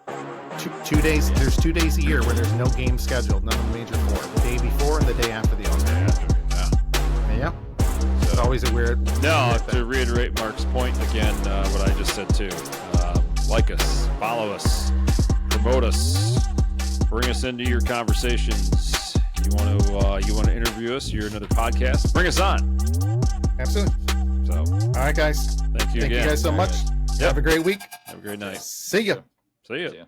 2 days. There's 2 days a year where there's no game scheduled. None of the major 4. The day before and the day after the All-Star. Yeah. It's always a weird. No, to reiterate Mark's point again, what I just said too. Like us, follow us, promote us, bring us into your conversations. You want to interview us? You're another podcast. Bring us on. Absolutely. So, all right, guys. Thank you again. Thank you guys so much. Yep. Have a great week. Have a great night. See ya. See ya.